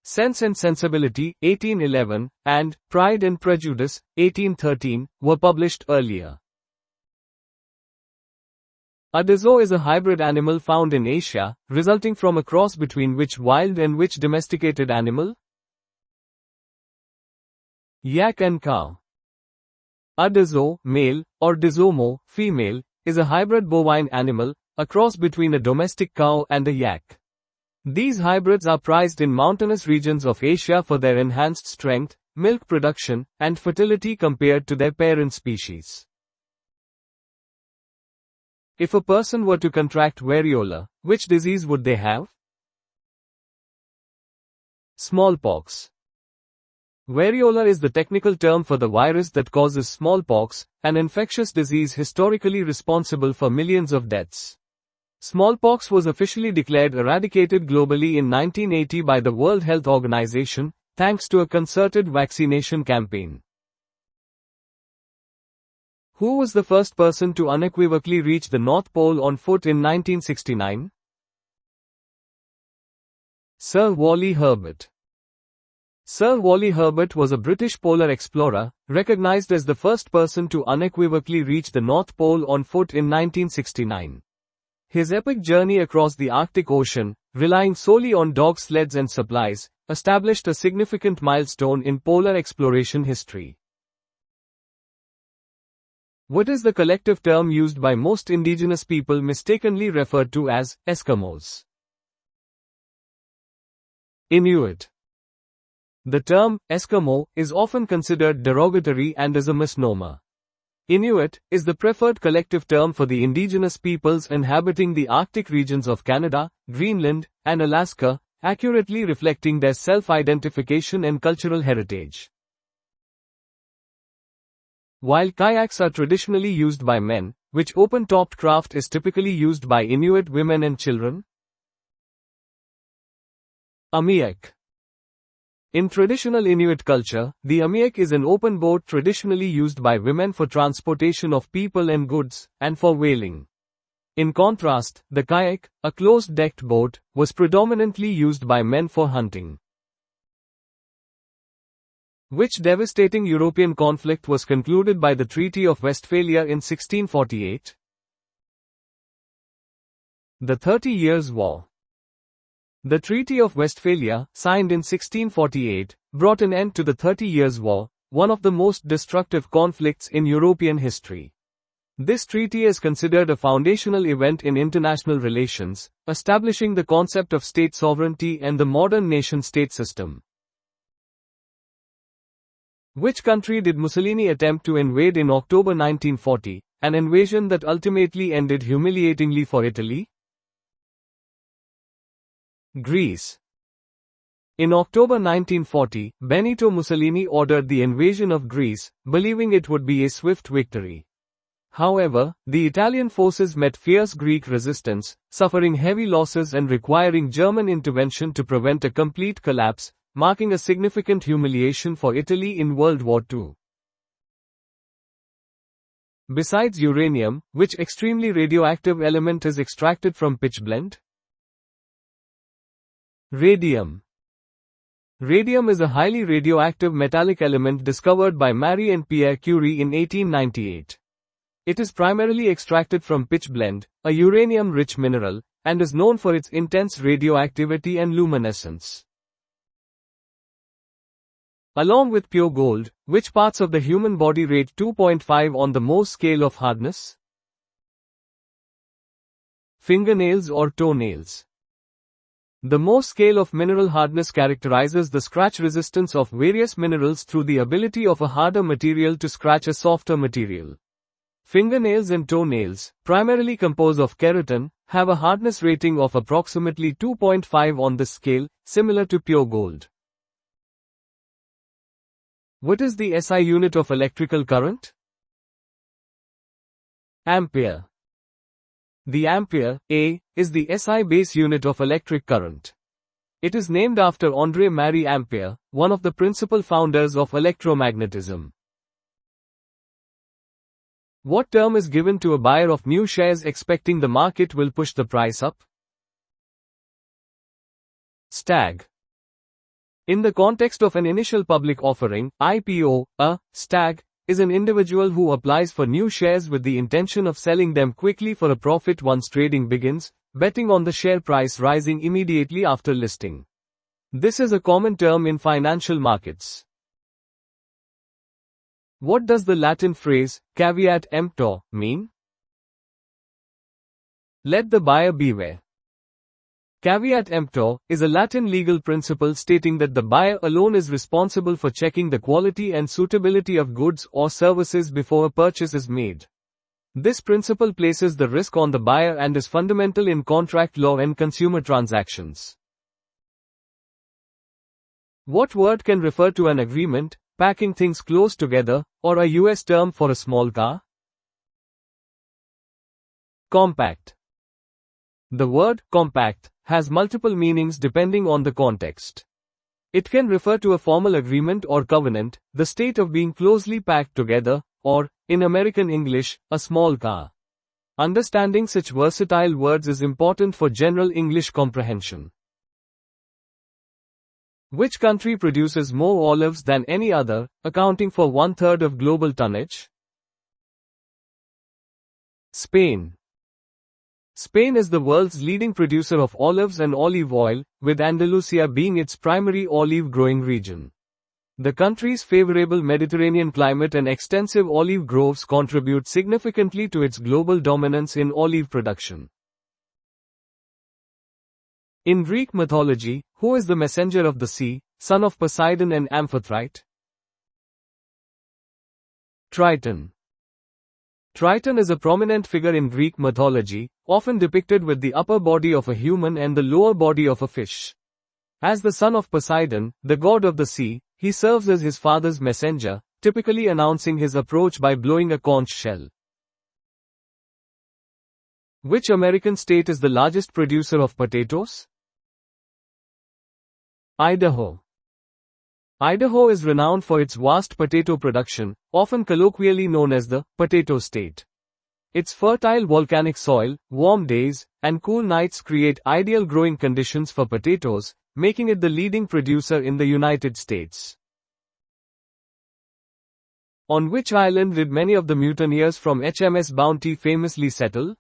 Sense and Sensibility, 1811, and Pride and Prejudice, 1813, were published earlier. A dazo is a hybrid animal found in Asia, resulting from a cross between which wild and which domesticated animal? Yak and cow. A dazo, male, or dazomo, female, is a hybrid bovine animal, a cross between a domestic cow and a yak. These hybrids are prized in mountainous regions of Asia for their enhanced strength, milk production, and fertility compared to their parent species. If a person were to contract variola, which disease would they have? Smallpox. Variola is the technical term for the virus that causes smallpox, an infectious disease historically responsible for millions of deaths. Smallpox was officially declared eradicated globally in 1980 by the World Health Organization, thanks to a concerted vaccination campaign. Who was the first person to unequivocally reach the North Pole on foot in 1969? Sir Wally Herbert. Sir Wally Herbert was a British polar explorer, recognized as the first person to unequivocally reach the North Pole on foot in 1969. His epic journey across the Arctic Ocean, relying solely on dog sleds and supplies, established a significant milestone in polar exploration history. What is the collective term used by most indigenous people mistakenly referred to as Eskimos? Inuit. The term Eskimo is often considered derogatory and is a misnomer. Inuit is the preferred collective term for the indigenous peoples inhabiting the Arctic regions of Canada, Greenland, and Alaska, accurately reflecting their self-identification and cultural heritage. While kayaks are traditionally used by men, which open-topped craft is typically used by Inuit women and children? Amiak. In traditional Inuit culture, the amiak is an open boat traditionally used by women for transportation of people and goods, and for whaling. In contrast, the kayak, a closed-decked boat, was predominantly used by men for hunting. Which devastating European conflict was concluded by the Treaty of Westphalia in 1648? The 30 Years' War. The Treaty of Westphalia, signed in 1648, brought an end to the 30 Years' War, one of the most destructive conflicts in European history. This treaty is considered a foundational event in international relations, establishing the concept of state sovereignty and the modern nation-state system. Which country did Mussolini attempt to invade in October 1940, an invasion that ultimately ended humiliatingly for Italy? Greece. In October 1940, Benito Mussolini ordered the invasion of Greece, believing it would be a swift victory. However, the Italian forces met fierce Greek resistance, suffering heavy losses and requiring German intervention to prevent a complete collapse, marking a significant humiliation for Italy in World War II. Besides uranium, which extremely radioactive element is extracted from pitchblende? Radium. Radium is a highly radioactive metallic element discovered by Marie and Pierre Curie in 1898. It is primarily extracted from pitchblende, a uranium-rich mineral, and is known for its intense radioactivity and luminescence. Along with pure gold, which parts of the human body rate 2.5 on the Mohs scale of hardness? Fingernails or toenails. The Mohs scale of mineral hardness characterizes the scratch resistance of various minerals through the ability of a harder material to scratch a softer material. Fingernails and toenails, primarily composed of keratin, have a hardness rating of approximately 2.5 on this scale, similar to pure gold. What is the SI unit of electrical current? Ampere. The ampere, A, is the SI base unit of electric current. It is named after André Marie Ampere, one of the principal founders of electromagnetism. What term is given to a buyer of new shares expecting the market will push the price up? Stag. In the context of an initial public offering, IPO, a stag is an individual who applies for new shares with the intention of selling them quickly for a profit once trading begins, betting on the share price rising immediately after listing. This is a common term in financial markets. What does the Latin phrase, caveat emptor, mean? Let the buyer beware. Caveat emptor is a Latin legal principle stating that the buyer alone is responsible for checking the quality and suitability of goods or services before a purchase is made. This principle places the risk on the buyer and is fundamental in contract law and consumer transactions. What word can refer to an agreement, packing things close together, or a US term for a small car? Compact. The word compact has multiple meanings depending on the context. It can refer to a formal agreement or covenant, the state of being closely packed together, or, in American English, a small car. Understanding such versatile words is important for general English comprehension. Which country produces more olives than any other, accounting for 1/3 of global tonnage? Spain. Spain is the world's leading producer of olives and olive oil, with Andalusia being its primary olive-growing region. The country's favorable Mediterranean climate and extensive olive groves contribute significantly to its global dominance in olive production. In Greek mythology, who is the messenger of the sea, son of Poseidon and Amphitrite? Triton. Triton is a prominent figure in Greek mythology, often depicted with the upper body of a human and the lower body of a fish. As the son of Poseidon, the god of the sea, he serves as his father's messenger, typically announcing his approach by blowing a conch shell. Which American state is the largest producer of potatoes? Idaho. Idaho is renowned for its vast potato production, often colloquially known as the potato state. Its fertile volcanic soil, warm days, and cool nights create ideal growing conditions for potatoes, making it the leading producer in the United States. On which island did many of the mutineers from HMS Bounty famously settle?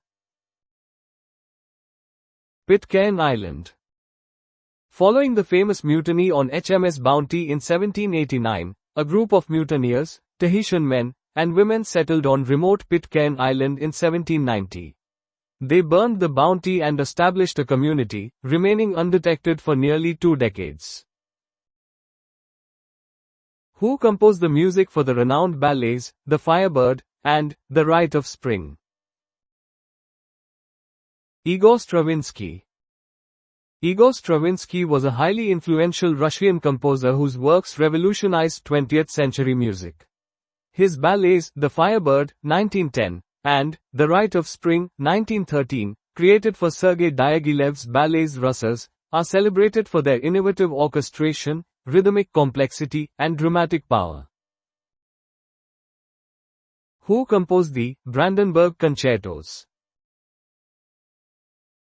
Pitcairn Island. Following the famous mutiny on HMS Bounty in 1789, a group of mutineers, Tahitian men, and women settled on remote Pitcairn Island in 1790. They burned the Bounty and established a community, remaining undetected for nearly 2 decades. Who composed the music for the renowned ballets, The Firebird, and The Rite of Spring? Igor Stravinsky. Igor Stravinsky was a highly influential Russian composer whose works revolutionized 20th century music. His ballets, The Firebird, 1910, and The Rite of Spring, 1913, created for Sergei Digilev's ballets Russas, are celebrated for their innovative orchestration, rhythmic complexity, and dramatic power. Who composed the Brandenburg Concertos?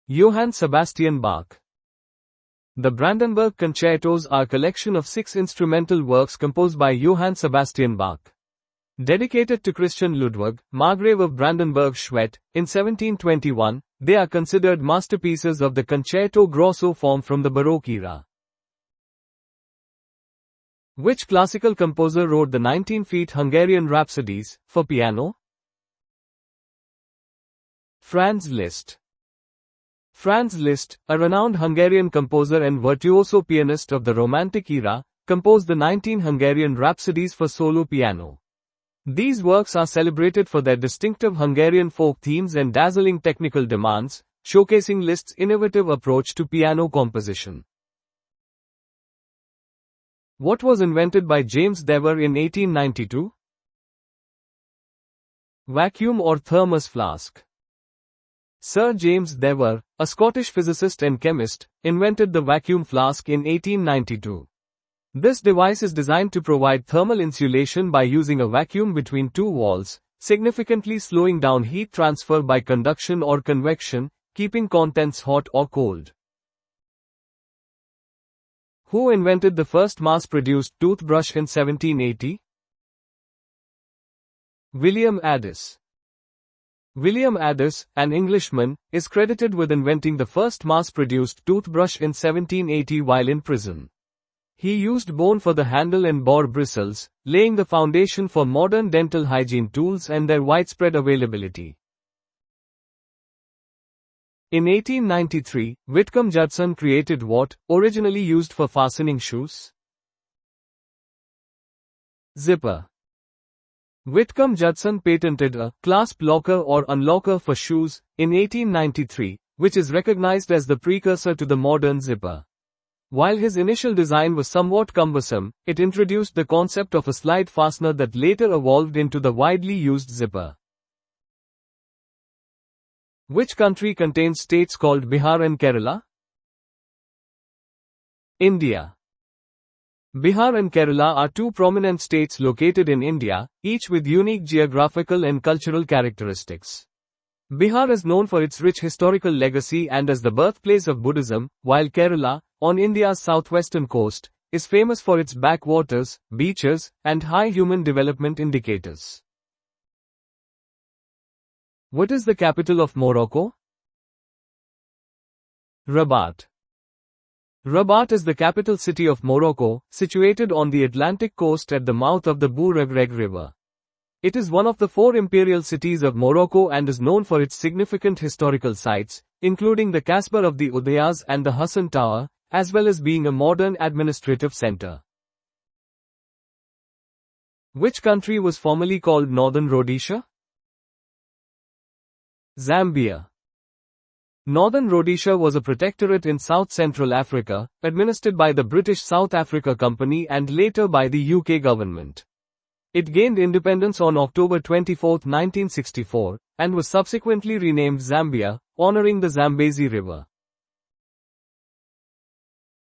Johann Sebastian Bach. The Brandenburg Concertos are a collection of 6 instrumental works composed by Johann Sebastian Bach. Dedicated to Christian Ludwig, Margrave of Brandenburg-Schwedt, in 1721, they are considered masterpieces of the concerto grosso form from the Baroque era. Which classical composer wrote the 19th Hungarian Rhapsodies, for piano? Franz Liszt. Franz Liszt, a renowned Hungarian composer and virtuoso pianist of the Romantic era, composed the 19 Hungarian Rhapsodies for solo piano. These works are celebrated for their distinctive Hungarian folk themes and dazzling technical demands, showcasing Liszt's innovative approach to piano composition. What was invented by James Dever in 1892? Vacuum or thermos flask. Sir James Dever, a Scottish physicist and chemist, invented the vacuum flask in 1892. This device is designed to provide thermal insulation by using a vacuum between 2 walls, significantly slowing down heat transfer by conduction or convection, keeping contents hot or cold. Who invented the first mass-produced toothbrush in 1780? William Addis. William Addis, an Englishman, is credited with inventing the first mass-produced toothbrush in 1780 while in prison. He used bone for the handle and boar bristles, laying the foundation for modern dental hygiene tools and their widespread availability. In 1893, Whitcomb Judson created what, originally used for fastening shoes? Zipper. Whitcomb Judson patented a clasp locker or unlocker for shoes in 1893, which is recognized as the precursor to the modern zipper. While his initial design was somewhat cumbersome, it introduced the concept of a slide fastener that later evolved into the widely used zipper. Which country contains states called Bihar and Kerala? India. Bihar and Kerala are two prominent states located in India, each with unique geographical and cultural characteristics. Bihar is known for its rich historical legacy and as the birthplace of Buddhism, while Kerala, on India's southwestern coast, is famous for its backwaters, beaches, and high human development indicators. What is the capital of Morocco? Rabat. Rabat is the capital city of Morocco, situated on the Atlantic coast at the mouth of the Bou Regreg River. It is one of the four imperial cities of Morocco and is known for its significant historical sites, including the Casbah of the Udayas and the Hassan Tower, as well as being a modern administrative center. Which country was formerly called Northern Rhodesia? Zambia. Northern Rhodesia was a protectorate in south-central Africa, administered by the British South Africa Company and later by the UK government. It gained independence on October 24, 1964, and was subsequently renamed Zambia, honoring the Zambezi River.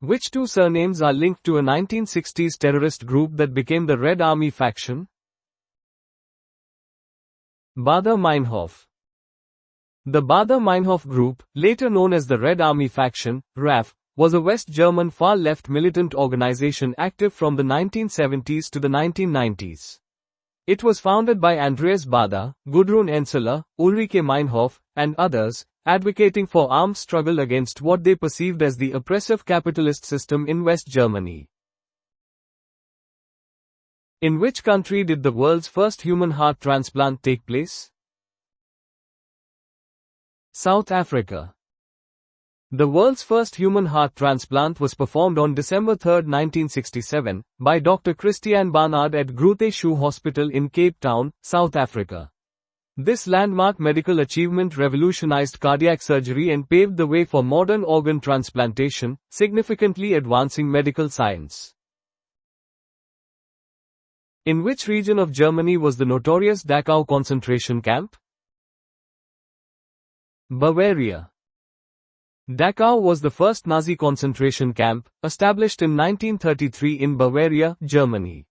Which two surnames are linked to a 1960s terrorist group that became the Red Army faction? Baader-Meinhof. The Baader-Meinhof group, later known as the Red Army faction, RAF, was a West German far-left militant organization active from the 1970s to the 1990s. It was founded by Andreas Baader, Gudrun Enzeler, Ulrike Meinhof, and others, advocating for armed struggle against what they perceived as the oppressive capitalist system in West Germany. In which country did the world's first human heart transplant take place? South Africa. The world's first human heart transplant was performed on December 3, 1967, by Dr. Christiaan Barnard at Groote Schuur Hospital in Cape Town, South Africa. This landmark medical achievement revolutionized cardiac surgery and paved the way for modern organ transplantation, significantly advancing medical science. In which region of Germany was the notorious Dachau concentration camp? Bavaria. Dachau was the first Nazi concentration camp, established in 1933 in Bavaria, Germany.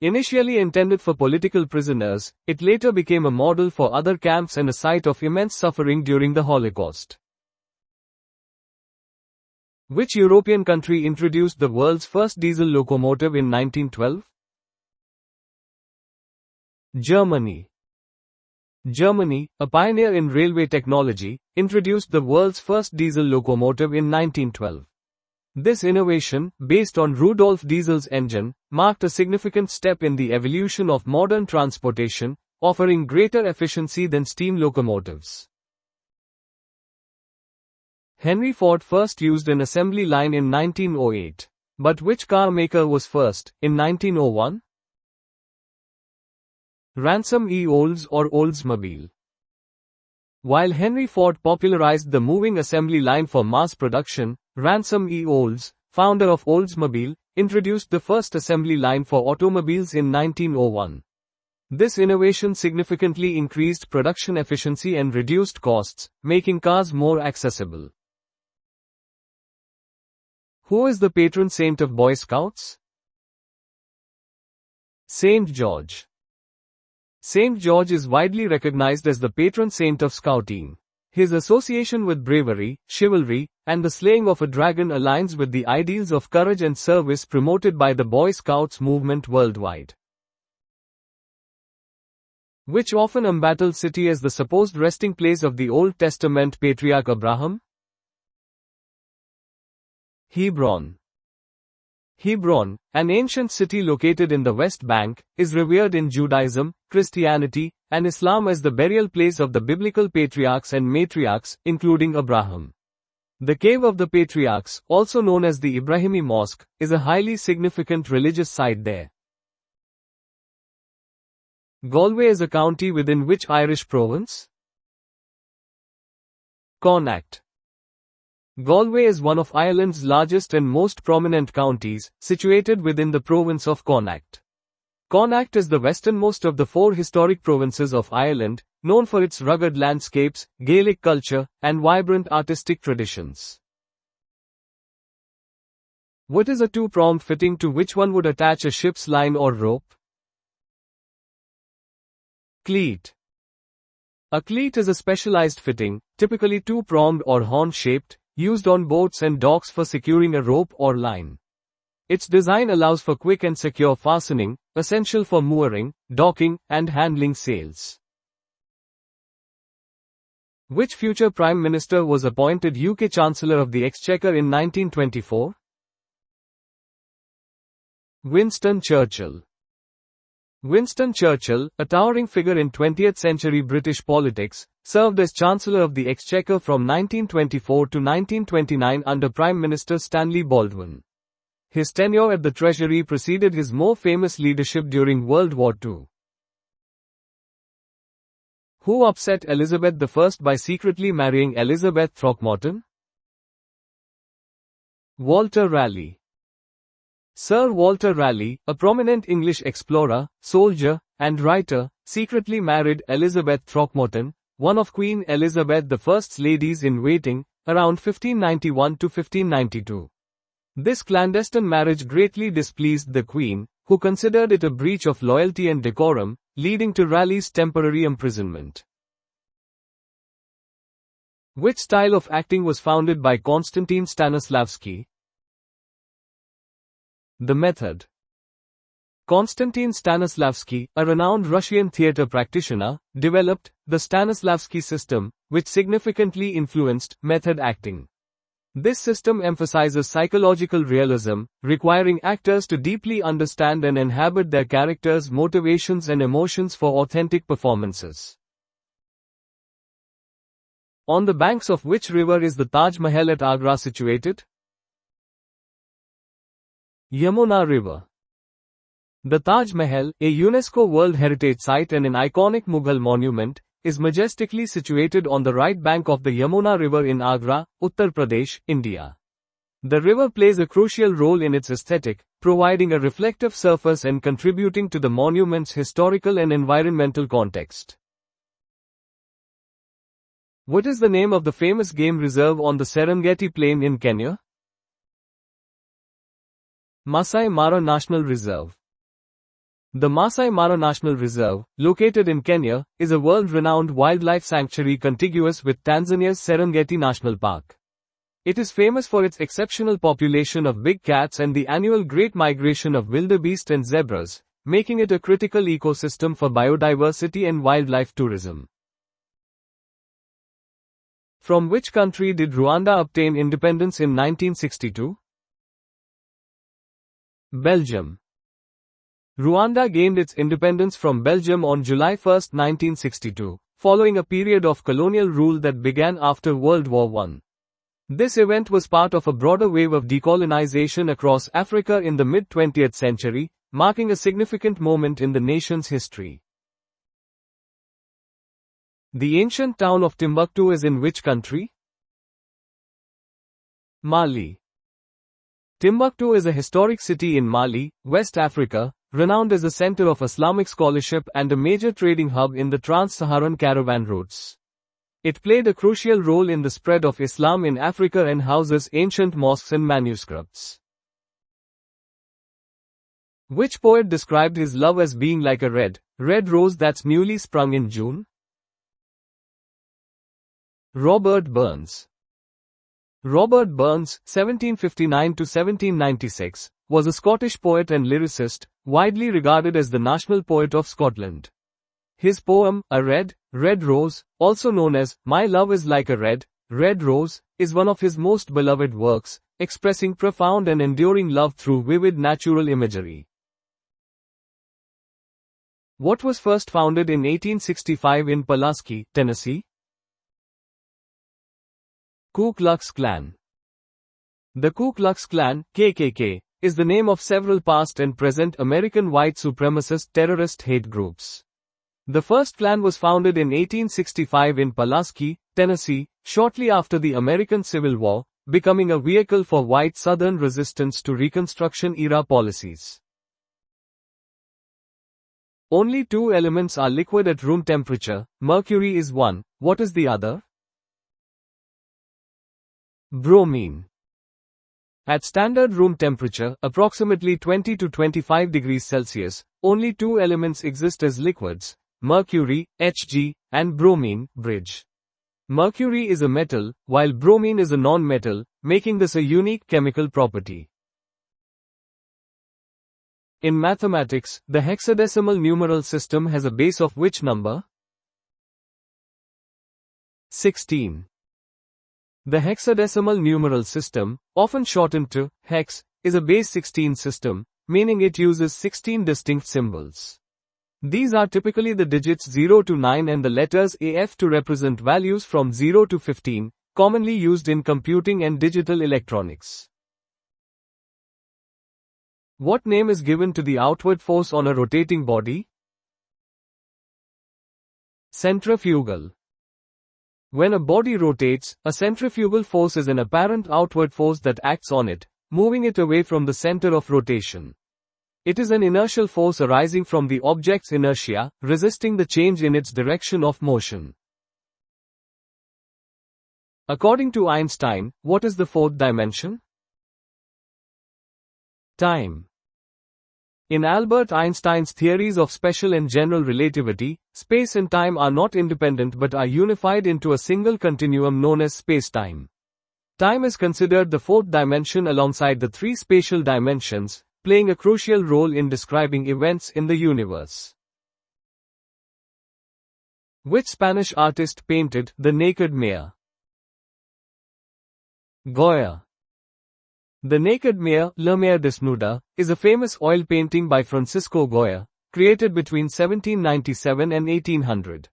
Initially intended for political prisoners, it later became a model for other camps and a site of immense suffering during the Holocaust. Which European country introduced the world's first diesel locomotive in 1912? Germany. Germany, a pioneer in railway technology, introduced the world's first diesel locomotive in 1912. This innovation, based on Rudolf Diesel's engine, marked a significant step in the evolution of modern transportation, offering greater efficiency than steam locomotives. Henry Ford first used an assembly line in 1908. But which car maker was first, in 1901? Ransom E. Olds or Oldsmobile. While Henry Ford popularized the moving assembly line for mass production, Ransom E. Olds, founder of Oldsmobile, introduced the first assembly line for automobiles in 1901. This innovation significantly increased production efficiency and reduced costs, making cars more accessible. Who is the patron saint of Boy Scouts? Saint George. St. George is widely recognized as the patron saint of scouting. His association with bravery, chivalry, and the slaying of a dragon aligns with the ideals of courage and service promoted by the Boy Scouts movement worldwide. Which often embattled city as the supposed resting place of the Old Testament patriarch Abraham? Hebron. Hebron, an ancient city located in the West Bank, is revered in Judaism, Christianity, and Islam as the burial place of the biblical patriarchs and matriarchs, including Abraham. The Cave of the Patriarchs, also known as the Ibrahimi Mosque, is a highly significant religious site there. Galway is a county within which Irish province? Connacht. Galway is one of Ireland's largest and most prominent counties, situated within the province of Connacht. Connacht is the westernmost of the 4 historic provinces of Ireland, known for its rugged landscapes, Gaelic culture, and vibrant artistic traditions. What is a two-pronged fitting to which one would attach a ship's line or rope? Cleat. A cleat is a specialized fitting, typically two-pronged or horn-shaped, used on boats and docks for securing a rope or line. Its design allows for quick and secure fastening, essential for mooring, docking, and handling sails. Which future Prime Minister was appointed UK Chancellor of the Exchequer in 1924? Winston Churchill. Winston Churchill, a towering figure in 20th century British politics, served as Chancellor of the Exchequer from 1924 to 1929 under Prime Minister Stanley Baldwin. His tenure at the Treasury preceded his more famous leadership during World War II. Who upset Elizabeth I by secretly marrying Elizabeth Throckmorton? Walter Raleigh. Sir Walter Raleigh, a prominent English explorer, soldier, and writer, secretly married Elizabeth Throckmorton, one of Queen Elizabeth I's ladies-in-waiting, around 1591 to 1592. This clandestine marriage greatly displeased the Queen, who considered it a breach of loyalty and decorum, leading to Raleigh's temporary imprisonment. Which style of acting was founded by Konstantin Stanislavski? The method. Konstantin Stanislavski, a renowned Russian theater practitioner, developed the Stanislavski system, which significantly influenced method acting. This system emphasizes psychological realism, requiring actors to deeply understand and inhabit their characters' motivations and emotions for authentic performances. On the banks of which river is the Taj Mahal at Agra situated? Yamuna River. The Taj Mahal, a UNESCO World Heritage Site and an iconic Mughal monument, is majestically situated on the right bank of the Yamuna River in Agra, Uttar Pradesh, India. The river plays a crucial role in its aesthetic, providing a reflective surface and contributing to the monument's historical and environmental context. What is the name of the famous game reserve on the Serengeti Plain in Kenya? Masai Mara National Reserve. The Masai Mara National Reserve, located in Kenya, is a world-renowned wildlife sanctuary contiguous with Tanzania's Serengeti National Park. It is famous for its exceptional population of big cats and the annual great migration of wildebeest and zebras, making it a critical ecosystem for biodiversity and wildlife tourism. From which country did Rwanda obtain independence in 1962? Belgium. Rwanda gained its independence from Belgium on July 1, 1962, following a period of colonial rule that began after World War I. This event was part of a broader wave of decolonization across Africa in the mid-20th century, marking a significant moment in the nation's history. The ancient town of Timbuktu is in which country? Mali. Timbuktu is a historic city in Mali, West Africa, renowned as a center of Islamic scholarship and a major trading hub in the trans-Saharan caravan routes. It played a crucial role in the spread of Islam in Africa and houses ancient mosques and manuscripts. Which poet described his love as being like a red, red rose that's newly sprung in June? Robert Burns. Robert Burns, 1759 to 1796, was a Scottish poet and lyricist, widely regarded as the national poet of Scotland. His poem, A Red, Red Rose, also known as My Love is Like a Red, Red Rose, is one of his most beloved works, expressing profound and enduring love through vivid natural imagery. What was first founded in 1865 in Pulaski, Tennessee? Ku Klux Klan. The Ku Klux Klan, KKK, is the name of several past and present American white supremacist terrorist hate groups. The first Klan was founded in 1865 in Pulaski, Tennessee, shortly after the American Civil War, becoming a vehicle for white Southern resistance to Reconstruction-era policies. Only two elements are liquid at room temperature. Mercury is one. What is the other? Bromine. At standard room temperature, approximately 20 to 25 degrees Celsius, only two elements exist as liquids: mercury, Hg, and bromine, Bridge. Mercury is a metal, while bromine is a non-metal, making this a unique chemical property. In mathematics, the hexadecimal numeral system has a base of which number? 16. The hexadecimal numeral system, often shortened to hex, is a base 16 system, meaning it uses 16 distinct symbols. These are typically the digits 0 to 9 and the letters AF to represent values from 0 to 15, commonly used in computing and digital electronics. What name is given to the outward force on a rotating body? Centrifugal. When a body rotates, a centrifugal force is an apparent outward force that acts on it, moving it away from the center of rotation. It is an inertial force arising from the object's inertia, resisting the change in its direction of motion. According to Einstein, what is the fourth dimension? Time. In Albert Einstein's theories of special and general relativity, space and time are not independent but are unified into a single continuum known as spacetime. Time is considered the fourth dimension alongside the three spatial dimensions, playing a crucial role in describing events in the universe. Which Spanish artist painted The Naked Mare? Goya. The Naked Mare, La Mare Desnuda, is a famous oil painting by Francisco Goya, created between 1797 and 1800.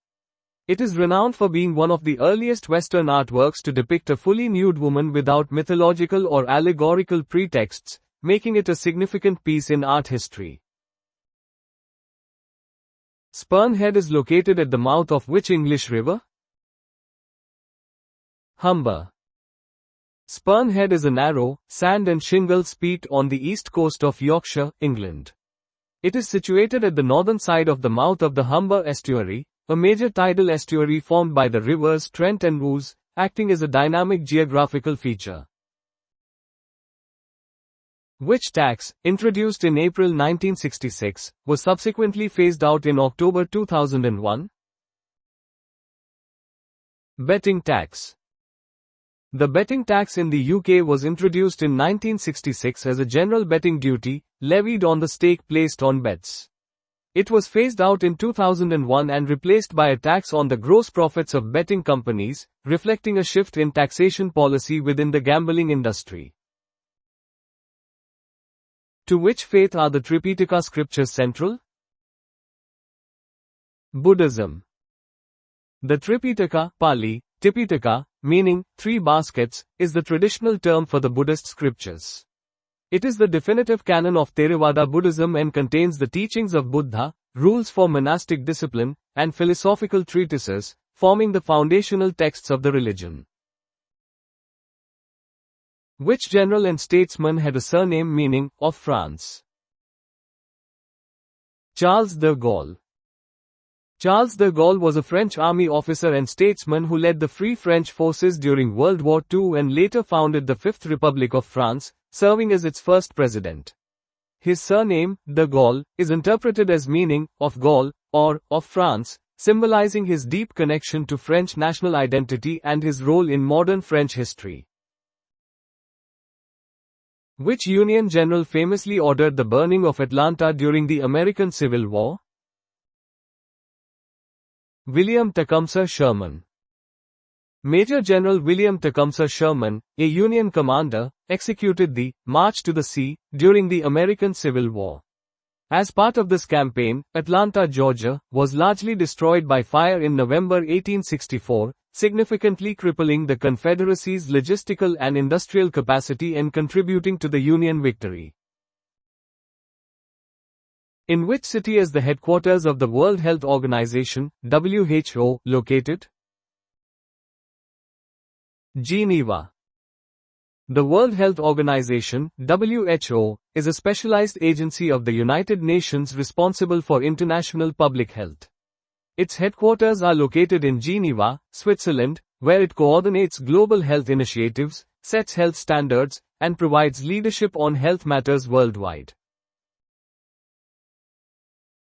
It is renowned for being one of the earliest Western artworks to depict a fully nude woman without mythological or allegorical pretexts, making it a significant piece in art history. Spurn Head is located at the mouth of which English river? Humber. Spurn Head is a narrow, sand and shingle spit on the east coast of Yorkshire, England. It is situated at the northern side of the mouth of the Humber estuary, a major tidal estuary formed by the rivers Trent and Ouse, acting as a dynamic geographical feature. Which tax, introduced in April 1966, was subsequently phased out in October 2001? Betting tax. The betting tax in the UK was introduced in 1966 as a general betting duty, levied on the stake placed on bets. It was phased out in 2001 and replaced by a tax on the gross profits of betting companies, reflecting a shift in taxation policy within the gambling industry. To which faith are the Tripitaka scriptures central? Buddhism. The Tripitaka, Pali, Tipitaka, meaning three baskets, is the traditional term for the Buddhist scriptures. It is the definitive canon of Theravada Buddhism and contains the teachings of Buddha, rules for monastic discipline, and philosophical treatises, forming the foundational texts of the religion. Which general and statesman had a surname meaning, of France? Charles de Gaulle. Charles de Gaulle was a French army officer and statesman who led the Free French forces during World War II and later founded the Fifth Republic of France, serving as its first president. His surname, de Gaulle, is interpreted as meaning, of Gaul, or, of France, symbolizing his deep connection to French national identity and his role in modern French history. Which Union general famously ordered the burning of Atlanta during the American Civil War? William Tecumseh Sherman. Major General William Tecumseh Sherman, a Union commander, executed the March to the Sea during the American Civil War. As part of this campaign, Atlanta, Georgia, was largely destroyed by fire in November 1864, significantly crippling the Confederacy's logistical and industrial capacity and contributing to the Union victory. In which city is the headquarters of the World Health Organization, WHO, located? Geneva. The World Health Organization, WHO, is a specialized agency of the United Nations responsible for international public health. Its headquarters are located in Geneva, Switzerland, where it coordinates global health initiatives, sets health standards, and provides leadership on health matters worldwide.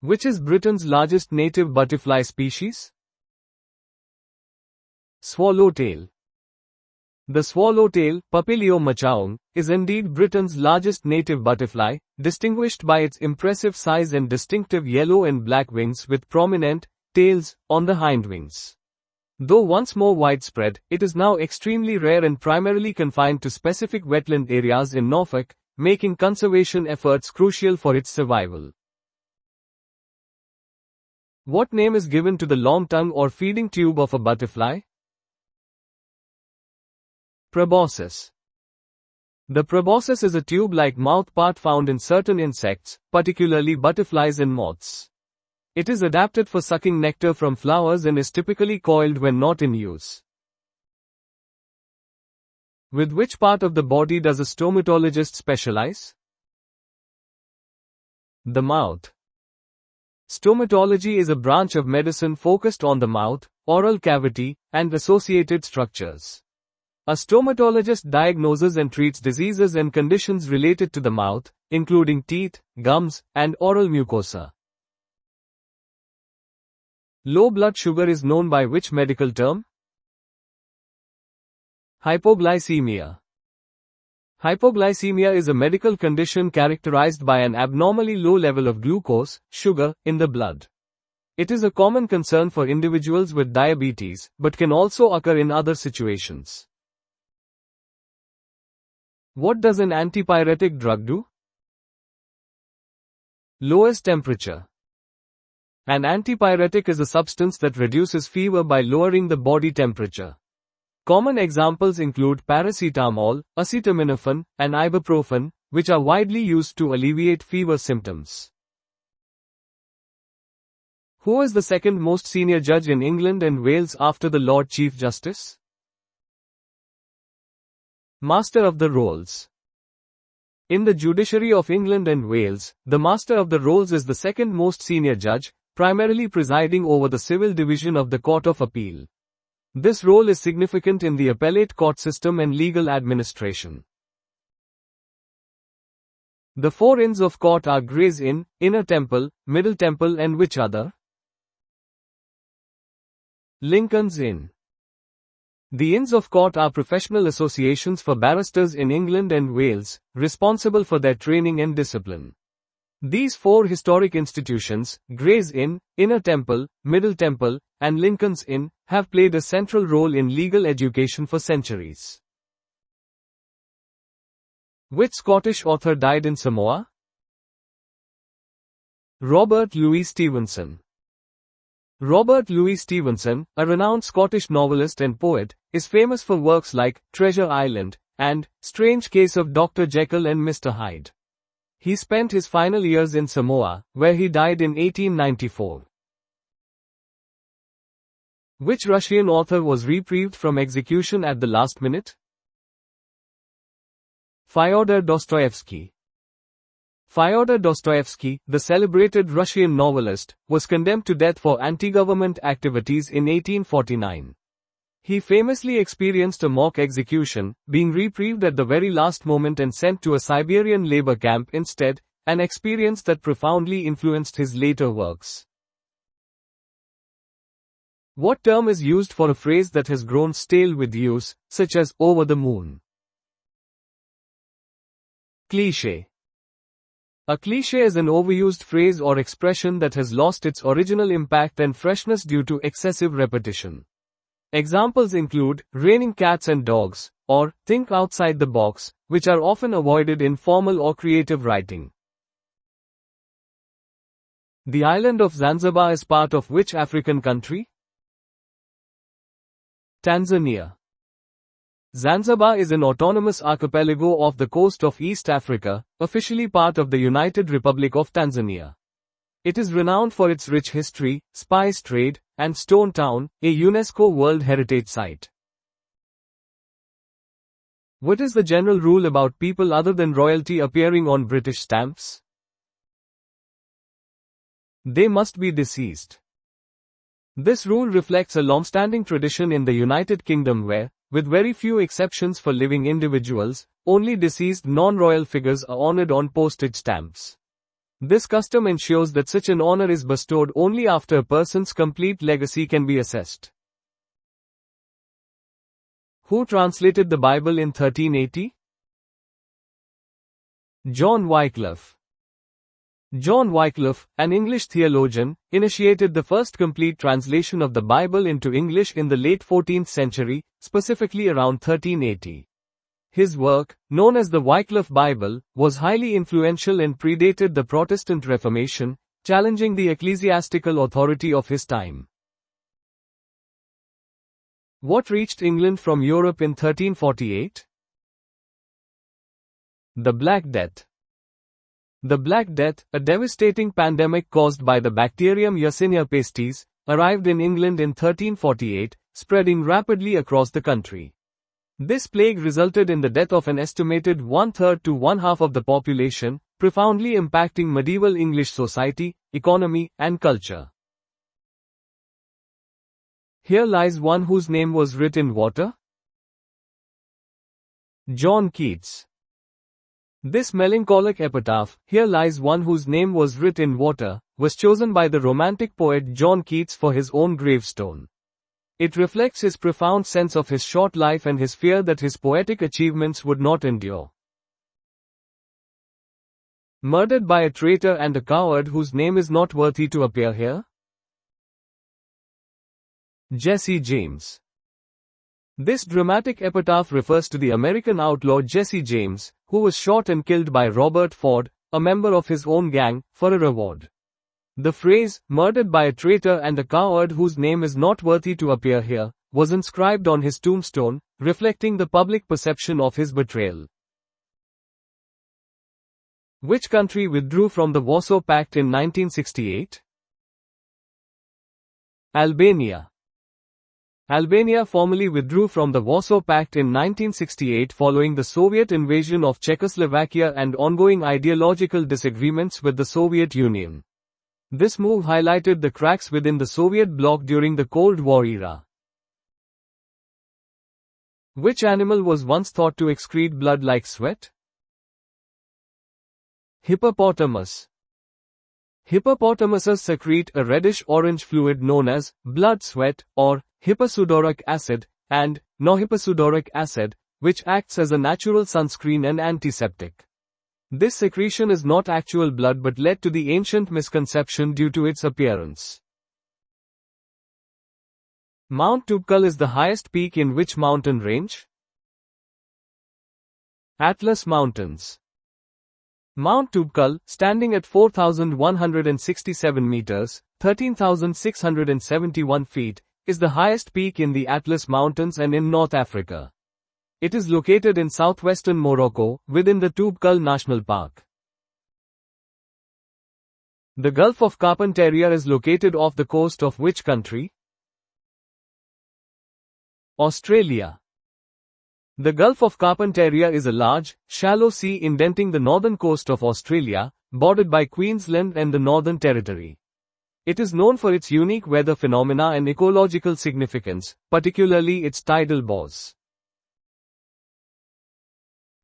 Which is Britain's largest native butterfly species? Swallowtail. The swallowtail, Papilio machaon, is indeed Britain's largest native butterfly, distinguished by its impressive size and distinctive yellow and black wings with prominent tails on the hindwings. Though once more widespread, it is now extremely rare and primarily confined to specific wetland areas in Norfolk, making conservation efforts crucial for its survival. What name is given to the long tongue or feeding tube of a butterfly? Proboscis. The proboscis is a tube-like mouthpart found in certain insects, particularly butterflies and moths. It is adapted for sucking nectar from flowers and is typically coiled when not in use. With which part of the body does a stomatologist specialize? The mouth. Stomatology is a branch of medicine focused on the mouth, oral cavity, and associated structures. A stomatologist diagnoses and treats diseases and conditions related to the mouth, including teeth, gums, and oral mucosa. Low blood sugar is known by which medical term? Hypoglycemia. Hypoglycemia is a medical condition characterized by an abnormally low level of glucose, sugar, in the blood. It is a common concern for individuals with diabetes, but can also occur in other situations. What does an antipyretic drug do? Lowers temperature. An antipyretic is a substance that reduces fever by lowering the body temperature. Common examples include paracetamol, acetaminophen, and ibuprofen, which are widely used to alleviate fever symptoms. Who is the second most senior judge in England and Wales after the Lord Chief Justice? Master of the Rolls. In the judiciary of England and Wales, the Master of the Rolls is the second most senior judge, primarily presiding over the civil division of the Court of Appeal. This role is significant in the appellate court system and legal administration. The four Inns of Court are Gray's Inn, Inner Temple, Middle Temple, and which other? Lincoln's Inn. The Inns of Court are professional associations for barristers in England and Wales, responsible for their training and discipline. These four historic institutions, Gray's Inn, Inner Temple, Middle Temple, and Lincoln's Inn, have played a central role in legal education for centuries. Which Scottish author died in Samoa? Robert Louis Stevenson. Robert Louis Stevenson, a renowned Scottish novelist and poet, is famous for works like Treasure Island and Strange Case of Dr. Jekyll and Mr. Hyde. He spent his final years in Samoa, where he died in 1894. Which Russian author was reprieved from execution at the last minute? Fyodor Dostoevsky. Fyodor Dostoevsky, the celebrated Russian novelist, was condemned to death for anti-government activities in 1849. He famously experienced a mock execution, being reprieved at the very last moment and sent to a Siberian labor camp instead, an experience that profoundly influenced his later works. What term is used for a phrase that has grown stale with use, such as over the moon? Cliché. A cliché is an overused phrase or expression that has lost its original impact and freshness due to excessive repetition. Examples include raining cats and dogs, or think outside the box, which are often avoided in formal or creative writing. The island of Zanzibar is part of which African country? Tanzania. Zanzibar is an autonomous archipelago off the coast of East Africa, officially part of the United Republic of Tanzania. It is renowned for its rich history, spice trade, and Stone Town, a UNESCO World Heritage Site. What is the general rule about people other than royalty appearing on British stamps? They must be deceased. This rule reflects a long-standing tradition in the United Kingdom where, with very few exceptions for living individuals, only deceased non-royal figures are honored on postage stamps. This custom ensures that such an honor is bestowed only after a person's complete legacy can be assessed. Who translated the Bible in 1380? John Wycliffe. John Wycliffe, an English theologian, initiated the first complete translation of the Bible into English in the late 14th century, specifically around 1380. His work, known as the Wycliffe Bible, was highly influential and predated the Protestant Reformation, challenging the ecclesiastical authority of his time. What reached England from Europe in 1348? The Black Death. The Black Death, a devastating pandemic caused by the bacterium Yersinia pestis, arrived in England in 1348, spreading rapidly across the country. This plague resulted in the death of an estimated one-third to one-half of the population, profoundly impacting medieval English society, economy, and culture. Here lies one whose name was writ in water. John Keats. This melancholic epitaph, "Here lies one whose name was writ in water," was chosen by the Romantic poet John Keats for his own gravestone. It reflects his profound sense of his short life and his fear that his poetic achievements would not endure. Murdered by a traitor and a coward whose name is not worthy to appear here? Jesse James. This dramatic epitaph refers to the American outlaw Jesse James, who was shot and killed by Robert Ford, a member of his own gang, for a reward. The phrase, "murdered by a traitor and a coward whose name is not worthy to appear here," was inscribed on his tombstone, reflecting the public perception of his betrayal. Which country withdrew from the Warsaw Pact in 1968? Albania. Albania formally withdrew from the Warsaw Pact in 1968 following the Soviet invasion of Czechoslovakia and ongoing ideological disagreements with the Soviet Union. This move highlighted the cracks within the Soviet bloc during the Cold War era. Which animal was once thought to excrete blood like sweat? Hippopotamus. Hippopotamuses secrete a reddish-orange fluid known as blood sweat or hyposudoric acid and non-hyposudoric acid, which acts as a natural sunscreen and antiseptic. This secretion is not actual blood but led to the ancient misconception due to its appearance. Mount Toubkal is the highest peak in which mountain range? Atlas Mountains. Mount Toubkal, standing at 4,167 meters, 13,671 feet, is the highest peak in the Atlas Mountains and in North Africa. It is located in southwestern Morocco, within the Toubkal National Park. The Gulf of Carpentaria is located off the coast of which country? Australia. The Gulf of Carpentaria is a large, shallow sea indenting the northern coast of Australia, bordered by Queensland and the Northern Territory. It is known for its unique weather phenomena and ecological significance, particularly its tidal bores.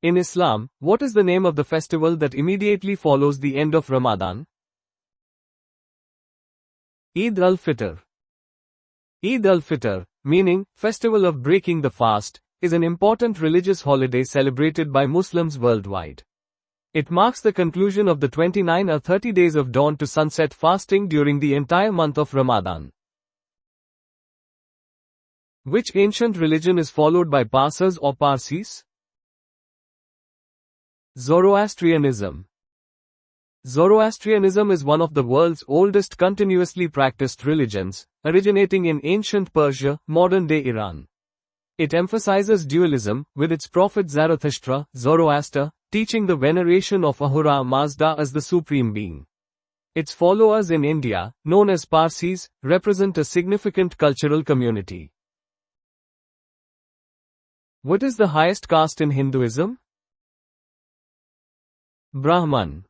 In Islam, what is the name of the festival that immediately follows the end of Ramadan? Eid al-Fitr. Eid al-Fitr, meaning festival of breaking the fast, is an important religious holiday celebrated by Muslims worldwide. It marks the conclusion of the 29 or 30 days of dawn to sunset fasting during the entire month of Ramadan. Which ancient religion is followed by Parsas or Parsis? Zoroastrianism. Zoroastrianism is one of the world's oldest continuously practiced religions, originating in ancient Persia, modern-day Iran. It emphasizes dualism, with its prophet Zarathustra, Zoroaster, teaching the veneration of Ahura Mazda as the supreme being. Its followers in India, known as Parsis, represent a significant cultural community. What is the highest caste in Hinduism? Brahman.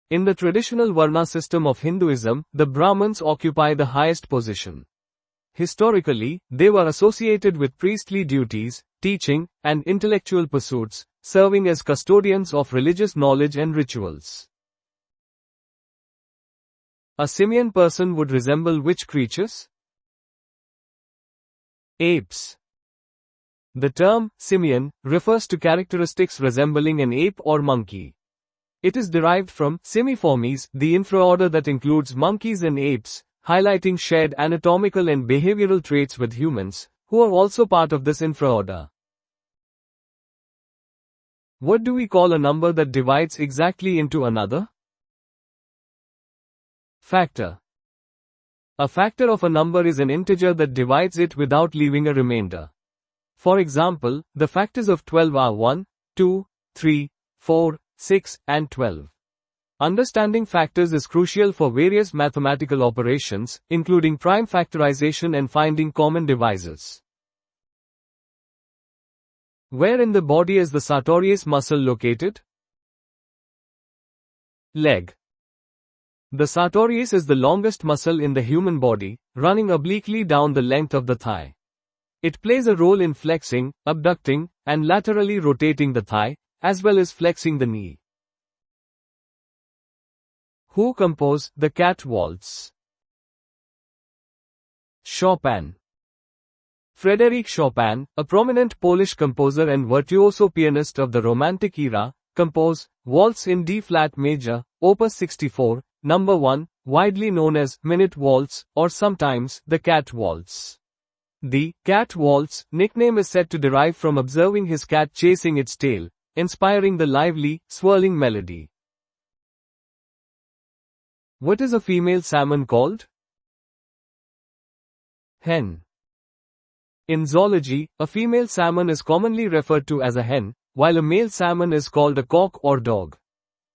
In the traditional Varna system of Hinduism, the Brahmins occupy the highest position. Historically, they were associated with priestly duties, teaching, and intellectual pursuits, serving as custodians of religious knowledge and rituals. A simian person would resemble which creatures? Apes. The term, simian, refers to characteristics resembling an ape or monkey. It is derived from Simiformes, the infraorder that includes monkeys and apes, highlighting shared anatomical and behavioral traits with humans, who are also part of this infraorder. What do we call a number that divides exactly into another? Factor. A factor of a number is an integer that divides it without leaving a remainder. For example, the factors of 12 are 1, 2, 3, 4, 6, and 12. Understanding factors is crucial for various mathematical operations, including prime factorization and finding common divisors. Where in the body is the sartorius muscle located? Leg. The sartorius is the longest muscle in the human body, running obliquely down the length of the thigh. It plays a role in flexing, abducting, and laterally rotating the thigh, as well as flexing the knee. Who composed the Cat Waltz? Chopin. Frédéric Chopin, a prominent Polish composer and virtuoso pianist of the Romantic era, composed Waltz in D-flat major, Opus 64, number 1, widely known as Minute Waltz, or sometimes the Cat Waltz. The Cat Waltz nickname is said to derive from observing his cat chasing its tail, inspiring the lively, swirling melody. What is a female salmon called? Hen. In zoology, a female salmon is commonly referred to as a hen, while a male salmon is called a cock or dog.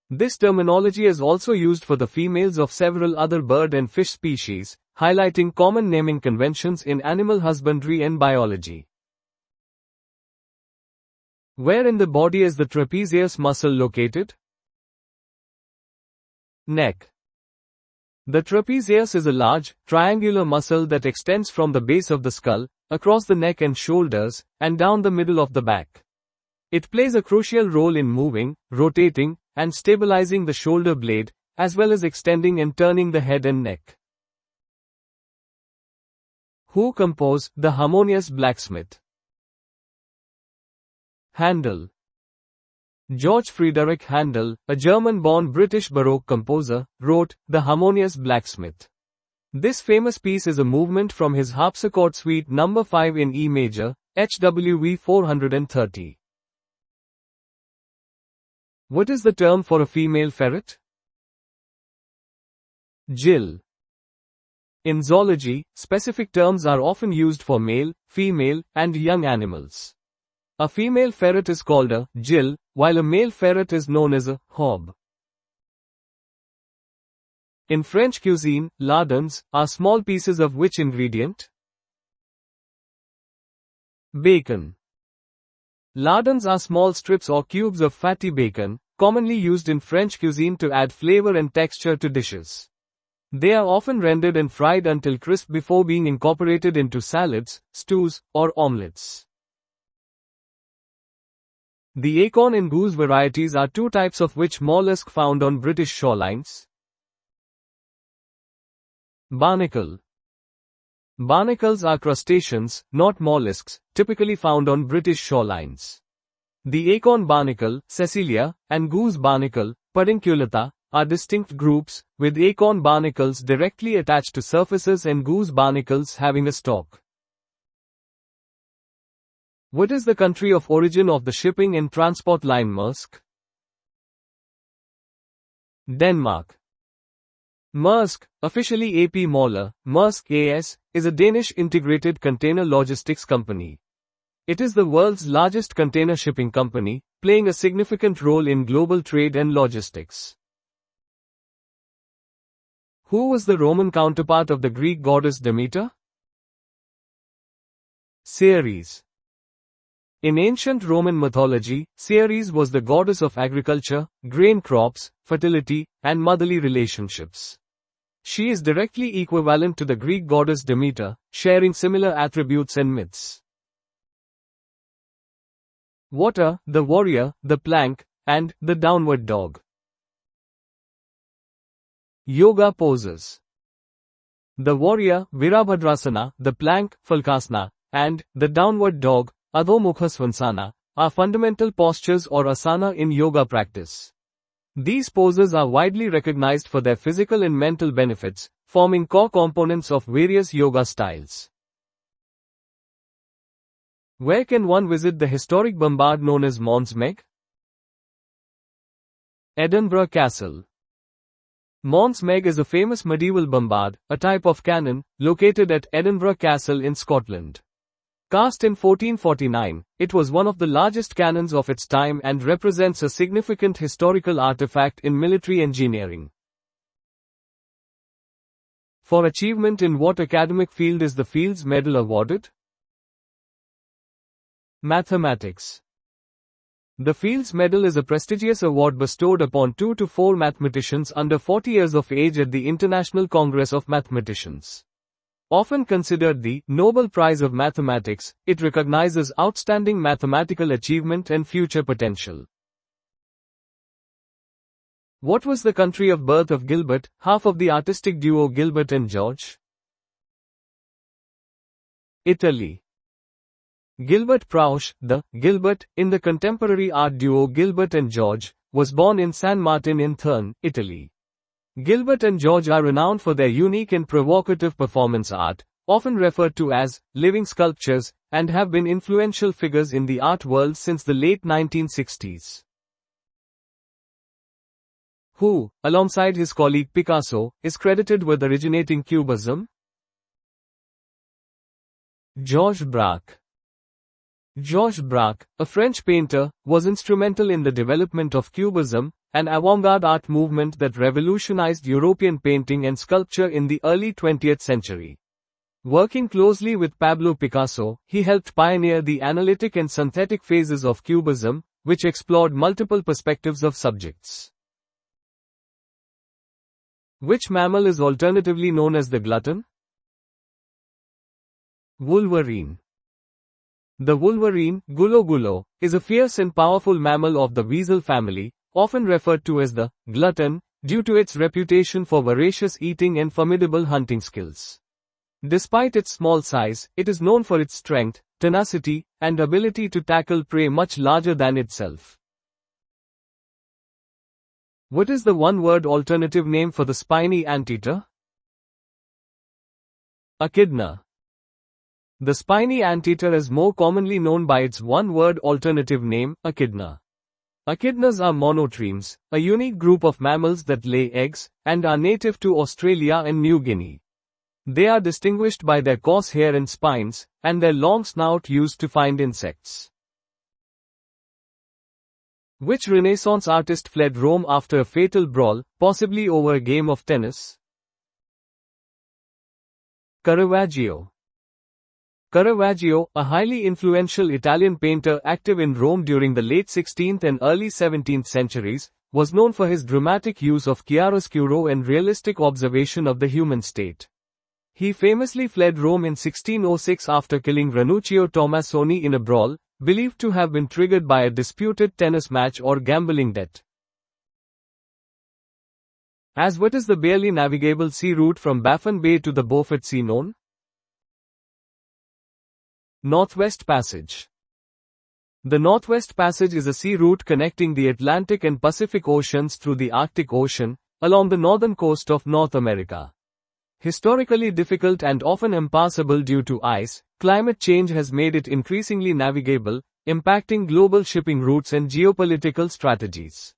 This terminology is also used for the females of several other bird and fish species, highlighting common naming conventions in animal husbandry and biology. Where in the body is the trapezius muscle located? Neck. The trapezius is a large, triangular muscle that extends from the base of the skull, across the neck and shoulders, and down the middle of the back. It plays a crucial role in moving, rotating, and stabilizing the shoulder blade, as well as extending and turning the head and neck. Who composed the Harmonious Blacksmith? Handel. George Friedrich Handel, a German-born British Baroque composer, wrote The Harmonious Blacksmith. This famous piece is a movement from his harpsichord suite No. 5 in E major, HWV 430. What is the term for a female ferret? Jill. In zoology, specific terms are often used for male, female, and young animals. A female ferret is called a Jill, while a male ferret is known as a hob. In French cuisine, lardons are small pieces of which ingredient? Bacon. Lardons are small strips or cubes of fatty bacon, commonly used in French cuisine to add flavor and texture to dishes. They are often rendered and fried until crisp before being incorporated into salads, stews, or omelets. The acorn and goose varieties are two types of which mollusk found on British shorelines? Barnacle. Barnacles are crustaceans, not mollusks, typically found on British shorelines. The acorn barnacle, Cecilia, and goose barnacle, Pedunculata, are distinct groups, with acorn barnacles directly attached to surfaces and goose barnacles having a stalk. What is the country of origin of the shipping and transport line Maersk? Denmark. Maersk, officially AP Møller, Maersk A/S, is a Danish integrated container logistics company. It is the world's largest container shipping company, playing a significant role in global trade and logistics. Who was the Roman counterpart of the Greek goddess Demeter? Ceres. In ancient Roman mythology, Ceres was the goddess of agriculture, grain crops, fertility, and motherly relationships. She is directly equivalent to the Greek goddess Demeter, sharing similar attributes and myths. What are the warrior, the plank, and the downward dog? Yoga poses. The warrior, Virabhadrasana, the plank, Phalkasana, and the downward dog, Adho Mukha Svansana, are fundamental postures or asana in yoga practice. These poses are widely recognized for their physical and mental benefits, forming core components of various yoga styles. Where can one visit the historic bombard known as Mons Meg? Edinburgh Castle. Mons Meg is a famous medieval bombard, a type of cannon, located at Edinburgh Castle in Scotland. Cast in 1449, it was one of the largest cannons of its time and represents a significant historical artifact in military engineering. For achievement in what academic field is the Fields Medal awarded? Mathematics. The Fields Medal is a prestigious award bestowed upon 2 to 4 mathematicians under 40 years of age at the International Congress of Mathematicians. Often considered the Nobel Prize of Mathematics, it recognizes outstanding mathematical achievement and future potential. What was the country of birth of Gilbert, half of the artistic duo Gilbert and George? Italy. Gilbert Prausch, the Gilbert, in the contemporary art duo Gilbert and George, was born in San Martin in Thurn, Italy. Gilbert and George are renowned for their unique and provocative performance art, often referred to as living sculptures, and have been influential figures in the art world since the late 1960s. Who, alongside his colleague Picasso, is credited with originating Cubism? Georges Braque. Georges Braque, a French painter, was instrumental in the development of Cubism, an avant-garde art movement that revolutionized European painting and sculpture in the early 20th century. Working closely with Pablo Picasso, he helped pioneer the analytic and synthetic phases of Cubism, which explored multiple perspectives of subjects. Which mammal is alternatively known as the glutton? Wolverine. The wolverine, Gullo gullo, is a fierce and powerful mammal of the weasel family, often referred to as the glutton, due to its reputation for voracious eating and formidable hunting skills. Despite its small size, it is known for its strength, tenacity, and ability to tackle prey much larger than itself. What is the one-word alternative name for the spiny anteater? Echidna. The spiny anteater is more commonly known by its one-word alternative name, echidna. Echidnas are monotremes, a unique group of mammals that lay eggs, and are native to Australia and New Guinea. They are distinguished by their coarse hair and spines, and their long snout used to find insects. Which Renaissance artist fled Rome after a fatal brawl, possibly over a game of tennis? Caravaggio. Caravaggio, a highly influential Italian painter active in Rome during the late 16th and early 17th centuries, was known for his dramatic use of chiaroscuro and realistic observation of the human state. He famously fled Rome in 1606 after killing Ranuccio Tommasoni in a brawl, believed to have been triggered by a disputed tennis match or gambling debt. As what is the barely navigable sea route from Baffin Bay to the Beaufort Sea known? Northwest Passage. The Northwest Passage is a sea route connecting the Atlantic and Pacific Oceans through the Arctic Ocean, along the northern coast of North America. Historically difficult and often impassable due to ice, climate change has made it increasingly navigable, impacting global shipping routes and geopolitical strategies.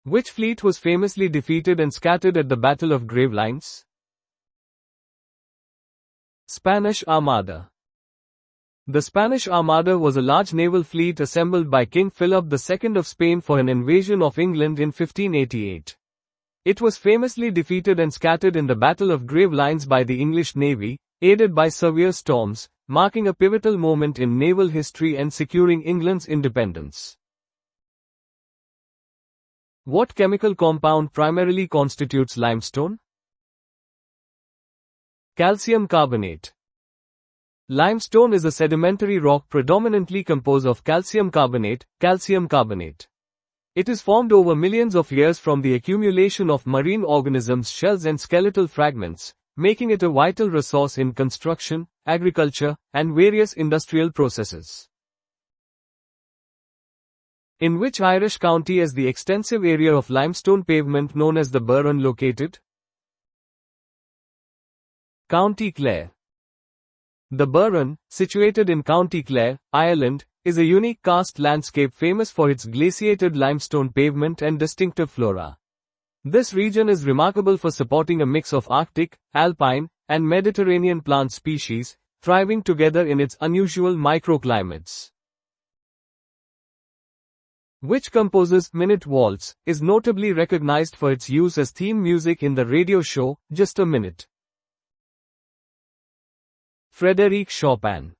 Which fleet was famously defeated and scattered at the Battle of Gravelines? Spanish Armada. The Spanish Armada was a large naval fleet assembled by King Philip II of Spain for an invasion of England in 1588. It was famously defeated and scattered in the Battle of Gravelines by the English Navy, aided by severe storms, marking a pivotal moment in naval history and securing England's independence. What chemical compound primarily constitutes limestone? Calcium carbonate. Limestone is a sedimentary rock predominantly composed of calcium carbonate, calcium carbonate. It is formed over millions of years from the accumulation of marine organisms' shells and skeletal fragments, making it a vital resource in construction, agriculture, and various industrial processes. In which Irish county is the extensive area of limestone pavement known as the Burren located? County Clare. The Burren, situated in County Clare, Ireland, is a unique karst landscape famous for its glaciated limestone pavement and distinctive flora. This region is remarkable for supporting a mix of Arctic, alpine, and Mediterranean plant species, thriving together in its unusual microclimates. Which composer's Minute Waltz is notably recognized for its use as theme music in the radio show, Just a Minute? Frédéric Chopin.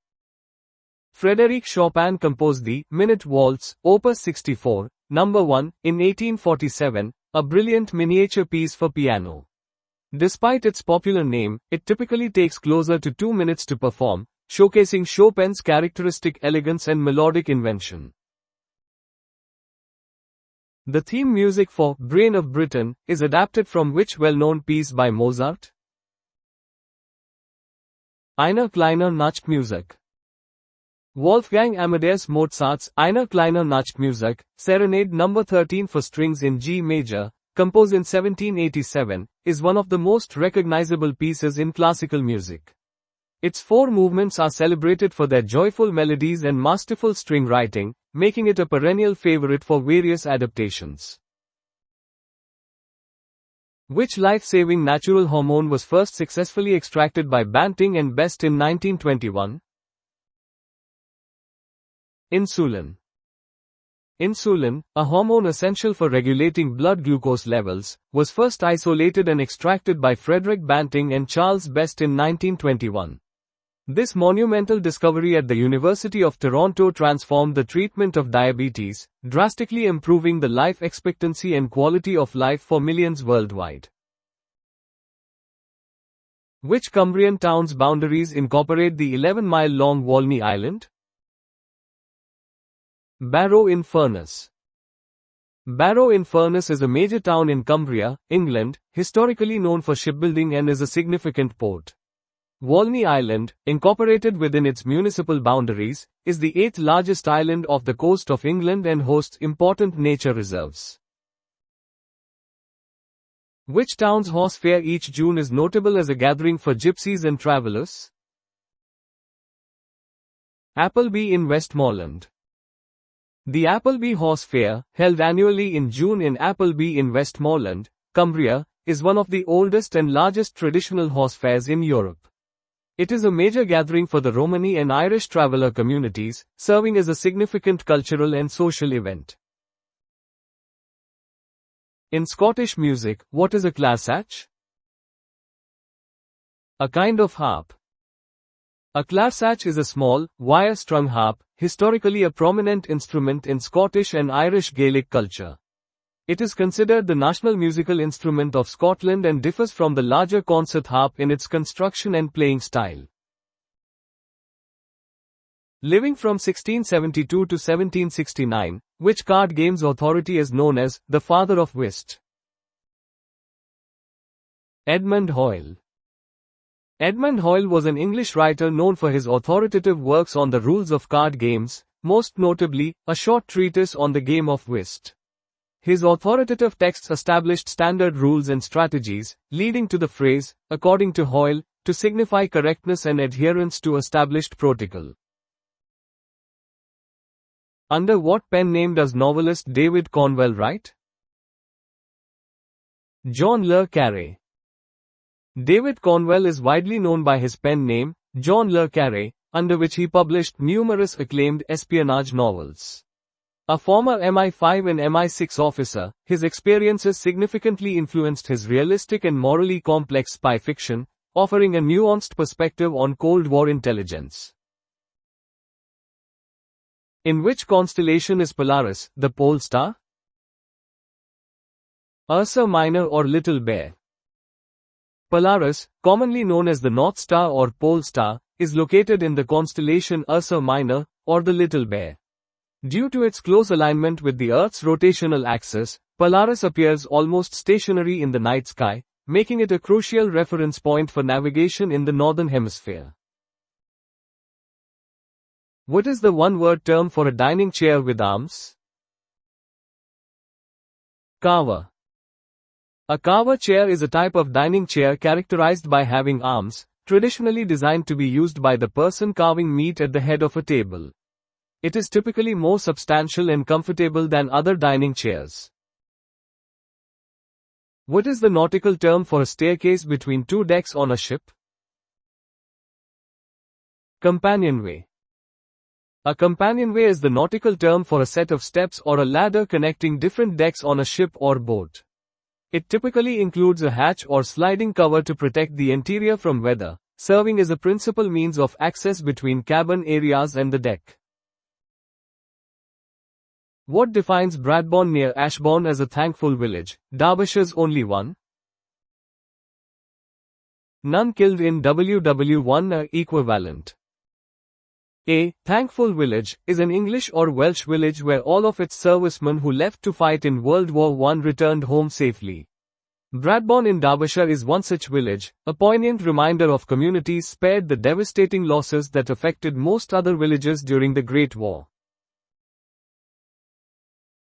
Frédéric Chopin composed the Minute Waltz, Opus 64, No. 1, in 1847, a brilliant miniature piece for piano. Despite its popular name, it typically takes closer to 2 minutes to perform, showcasing Chopin's characteristic elegance and melodic invention. The theme music for Brain of Britain is adapted from which well-known piece by Mozart? Eine kleine Nachtmusik. Wolfgang Amadeus Mozart's Eine kleine Nachtmusik, Serenade No. 13 for strings in G major, composed in 1787, is one of the most recognizable pieces in classical music. Its 4 movements are celebrated for their joyful melodies and masterful string writing, making it a perennial favorite for various adaptations. Which life-saving natural hormone was first successfully extracted by Banting and Best in 1921? Insulin. Insulin, a hormone essential for regulating blood glucose levels, was first isolated and extracted by Frederick Banting and Charles Best in 1921. This monumental discovery at the University of Toronto transformed the treatment of diabetes, drastically improving the life expectancy and quality of life for millions worldwide. Which Cumbrian town's boundaries incorporate the 11-mile-long Walney Island? Barrow-in-Furness. Barrow-in-Furness is a major town in Cumbria, England, historically known for shipbuilding and is a significant port. Walney Island, incorporated within its municipal boundaries, is the 8th largest island off the coast of England and hosts important nature reserves. Which town's horse fair each June is notable as a gathering for gypsies and travelers? Appleby in Westmoreland. The Appleby Horse Fair, held annually in June in Appleby in Westmoreland, Cumbria, is one of the oldest and largest traditional horse fairs in Europe. It is a major gathering for the Romani and Irish traveller communities, serving as a significant cultural and social event. In Scottish music, what is a clarsach? A kind of harp. A clarsach is a small, wire-strung harp, historically a prominent instrument in Scottish and Irish Gaelic culture. It is considered the national musical instrument of Scotland and differs from the larger concert harp in its construction and playing style. Living from 1672 to 1769, which card games authority is known as the father of whist? Edmund Hoyle. Edmund Hoyle was an English writer known for his authoritative works on the rules of card games, most notably, a short treatise on the game of whist. His authoritative texts established standard rules and strategies, leading to the phrase, according to Hoyle, to signify correctness and adherence to established protocol. Under what pen name does novelist David Cornwell write? John le Carré. David Cornwell is widely known by his pen name, John le Carré, under which he published numerous acclaimed espionage novels. A former MI5 and MI6 officer, his experiences significantly influenced his realistic and morally complex spy fiction, offering a nuanced perspective on Cold War intelligence. In which constellation is Polaris, the pole star? Ursa Minor or Little Bear. Polaris, commonly known as the North Star or Pole Star, is located in the constellation Ursa Minor, or the Little Bear. Due to its close alignment with the Earth's rotational axis, Polaris appears almost stationary in the night sky, making it a crucial reference point for navigation in the northern hemisphere. What is the one-word term for a dining chair with arms? Carver. A carver chair is a type of dining chair characterized by having arms, traditionally designed to be used by the person carving meat at the head of a table. It is typically more substantial and comfortable than other dining chairs. What is the nautical term for a staircase between two decks on a ship? Companionway. A companionway is the nautical term for a set of steps or a ladder connecting different decks on a ship or boat. It typically includes a hatch or sliding cover to protect the interior from weather, serving as a principal means of access between cabin areas and the deck. What defines Bradbourne near Ashbourne as a thankful village, Derbyshire's only one? None killed in WW1 are equivalent. A thankful village is an English or Welsh village where all of its servicemen who left to fight in World War I returned home safely. Bradbourne in Derbyshire is one such village, a poignant reminder of communities spared the devastating losses that affected most other villages during the Great War.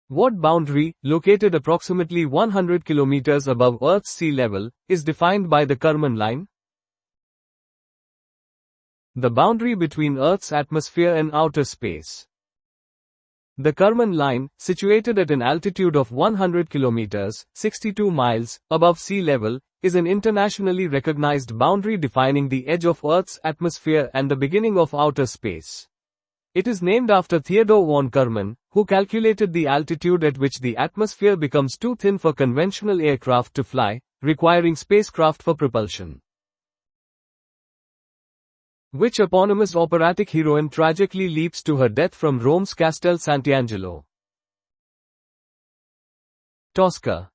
What boundary, located approximately 100 kilometers above Earth's sea level, is defined by the Kármán line? The boundary between Earth's atmosphere and outer space. The Kármán line, situated at an altitude of 100 kilometers, 62 miles, above sea level, is an internationally recognized boundary defining the edge of Earth's atmosphere and the beginning of outer space. It is named after Theodor von Kármán, who calculated the altitude at which the atmosphere becomes too thin for conventional aircraft to fly, requiring spacecraft for propulsion. Which eponymous operatic heroine tragically leaps to her death from Rome's Castel Sant'Angelo? Tosca.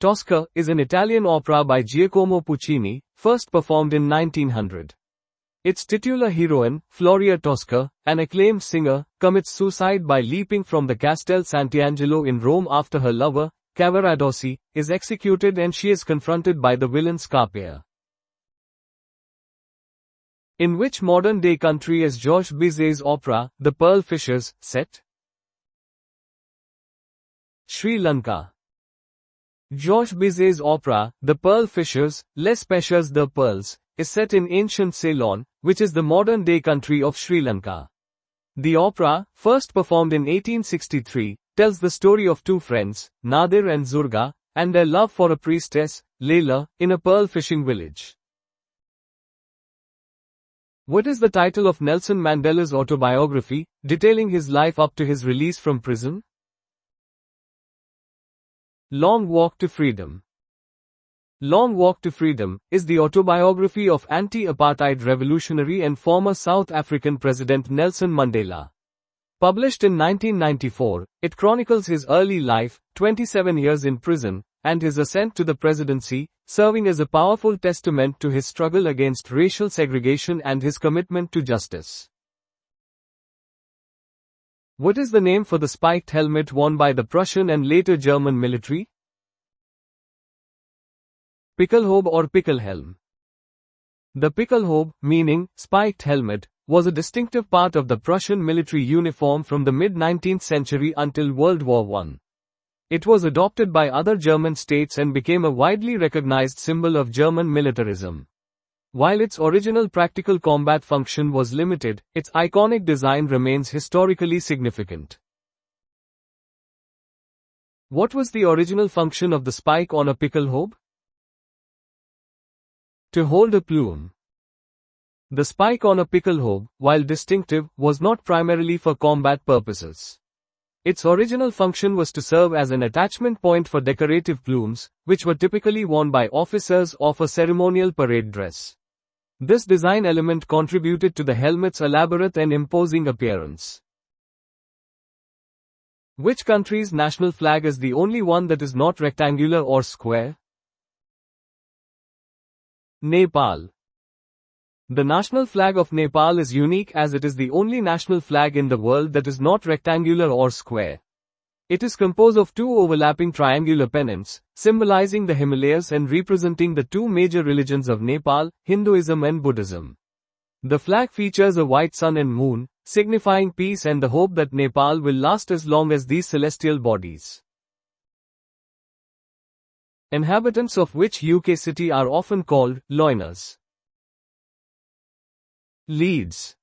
Tosca is an Italian opera by Giacomo Puccini, first performed in 1900. Its titular heroine, Floria Tosca, an acclaimed singer, commits suicide by leaping from the Castel Sant'Angelo in Rome after her lover, Cavaradossi, is executed and she is confronted by the villain Scarpia. In which modern-day country is Georges Bizet's opera, The Pearl Fishers, set? Sri Lanka. Georges Bizet's opera, The Pearl Fishers, Les Pêcheurs de Pearls, is set in ancient Ceylon, which is the modern-day country of Sri Lanka. The opera, first performed in 1863, tells the story of two friends, Nadir and Zurga, and their love for a priestess, Layla, in a pearl fishing village. What is the title of Nelson Mandela's autobiography, detailing his life up to his release from prison? Long Walk to Freedom. Long Walk to Freedom is the autobiography of anti-apartheid revolutionary and former South African President Nelson Mandela. Published in 1994, it chronicles his early life, 27 years in prison, and his ascent to the presidency, serving as a powerful testament to his struggle against racial segregation and his commitment to justice. What is the name for the spiked helmet worn by the Prussian and later German military? Pickelhaube or Pickelhelm. The Pickelhaube, meaning spiked helmet, was a distinctive part of the Prussian military uniform from the mid-19th century until World War I. It was adopted by other German states and became a widely recognized symbol of German militarism. While its original practical combat function was limited, its iconic design remains historically significant. What was the original function of the spike on a Pickelhaube? To hold a plume. The spike on a Pickelhaube, while distinctive, was not primarily for combat purposes. Its original function was to serve as an attachment point for decorative plumes, which were typically worn by officers or for ceremonial parade dress. This design element contributed to the helmet's elaborate and imposing appearance. Which country's national flag is the only one that is not rectangular or square? Nepal. The national flag of Nepal is unique as it is the only national flag in the world that is not rectangular or square. It is composed of two overlapping triangular pennants, symbolizing the Himalayas and representing the two major religions of Nepal, Hinduism and Buddhism. The flag features a white sun and moon, signifying peace and the hope that Nepal will last as long as these celestial bodies. Inhabitants of which UK city are often called Loiners? Leeds.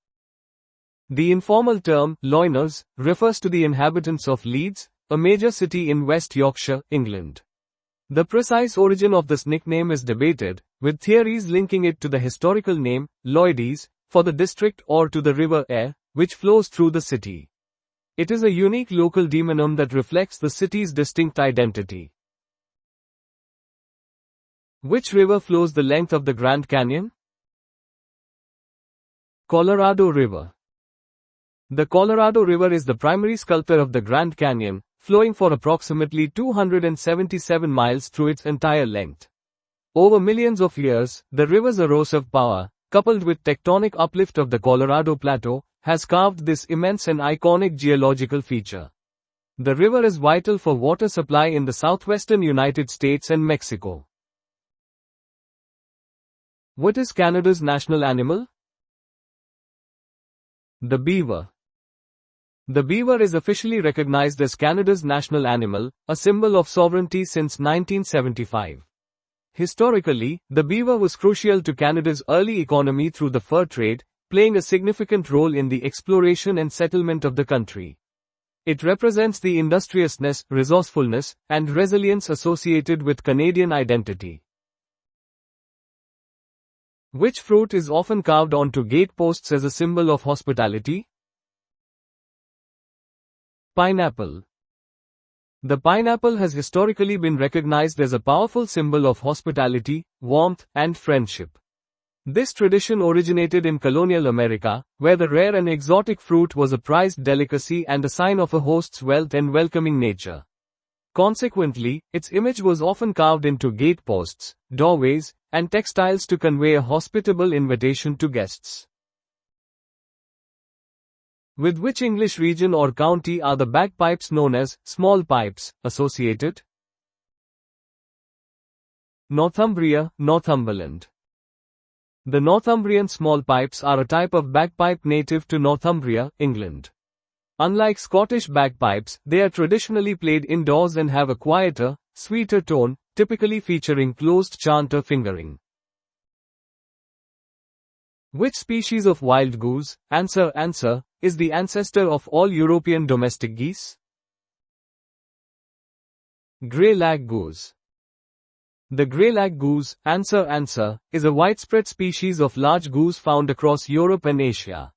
The informal term, Loiners, refers to the inhabitants of Leeds, a major city in West Yorkshire, England. The precise origin of this nickname is debated, with theories linking it to the historical name, Loides, for the district or to the River Aire, which flows through the city. It is a unique local demonym that reflects the city's distinct identity. Which river flows the length of the Grand Canyon? Colorado River. The Colorado River is the primary sculptor of the Grand Canyon, flowing for approximately 277 miles through its entire length. Over millions of years, the river's erosive power, coupled with tectonic uplift of the Colorado Plateau, has carved this immense and iconic geological feature. The river is vital for water supply in the southwestern United States and Mexico. What is Canada's national animal? The beaver. The beaver is officially recognized as Canada's national animal, a symbol of sovereignty since 1975. Historically, the beaver was crucial to Canada's early economy through the fur trade, playing a significant role in the exploration and settlement of the country. It represents the industriousness, resourcefulness, and resilience associated with Canadian identity. Which fruit is often carved onto gateposts as a symbol of hospitality? Pineapple. The pineapple has historically been recognized as a powerful symbol of hospitality, warmth, and friendship. This tradition originated in colonial America, where the rare and exotic fruit was a prized delicacy and a sign of a host's wealth and welcoming nature. Consequently, its image was often carved into gateposts, doorways, and textiles to convey a hospitable invitation to guests. With which English region or county are the bagpipes known as small pipes associated? Northumbria, Northumberland. The Northumbrian small pipes are a type of bagpipe native to Northumbria, England. Unlike Scottish bagpipes, they are traditionally played indoors and have a quieter, sweeter tone, typically featuring closed chanter fingering. Which species of wild goose, answer, is the ancestor of all European domestic geese? Grey lag goose. The grey lag goose, answer, is a widespread species of large goose found across Europe and Asia.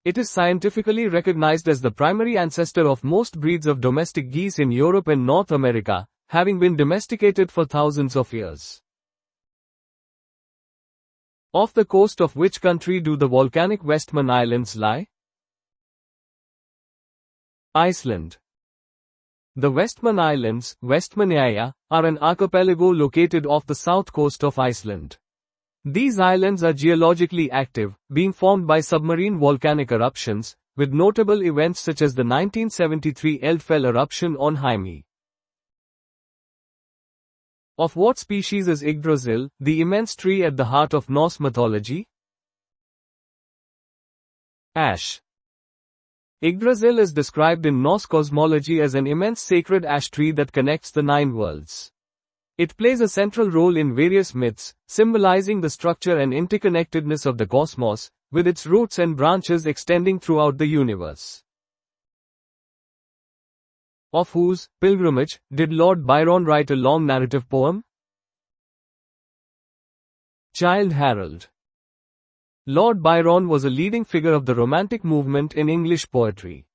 It is scientifically recognized as the primary ancestor of most breeds of domestic geese in Europe and North America, having been domesticated for thousands of years. Off the coast of which country do the volcanic Westman Islands lie? Iceland. The Westman Islands, Westmannaeyja, are an archipelago located off the south coast of Iceland. These islands are geologically active, being formed by submarine volcanic eruptions, with notable events such as the 1973 Eldfell eruption on Hymi. Of what species is Yggdrasil, the immense tree at the heart of Norse mythology? Ash. Yggdrasil is described in Norse cosmology as an immense sacred ash tree that connects the 9 worlds. It plays a central role in various myths, symbolizing the structure and interconnectedness of the cosmos, with its roots and branches extending throughout the universe. Of whose pilgrimage did Lord Byron write a long narrative poem? Childe Harold. Lord Byron was a leading figure of the Romantic movement in English poetry.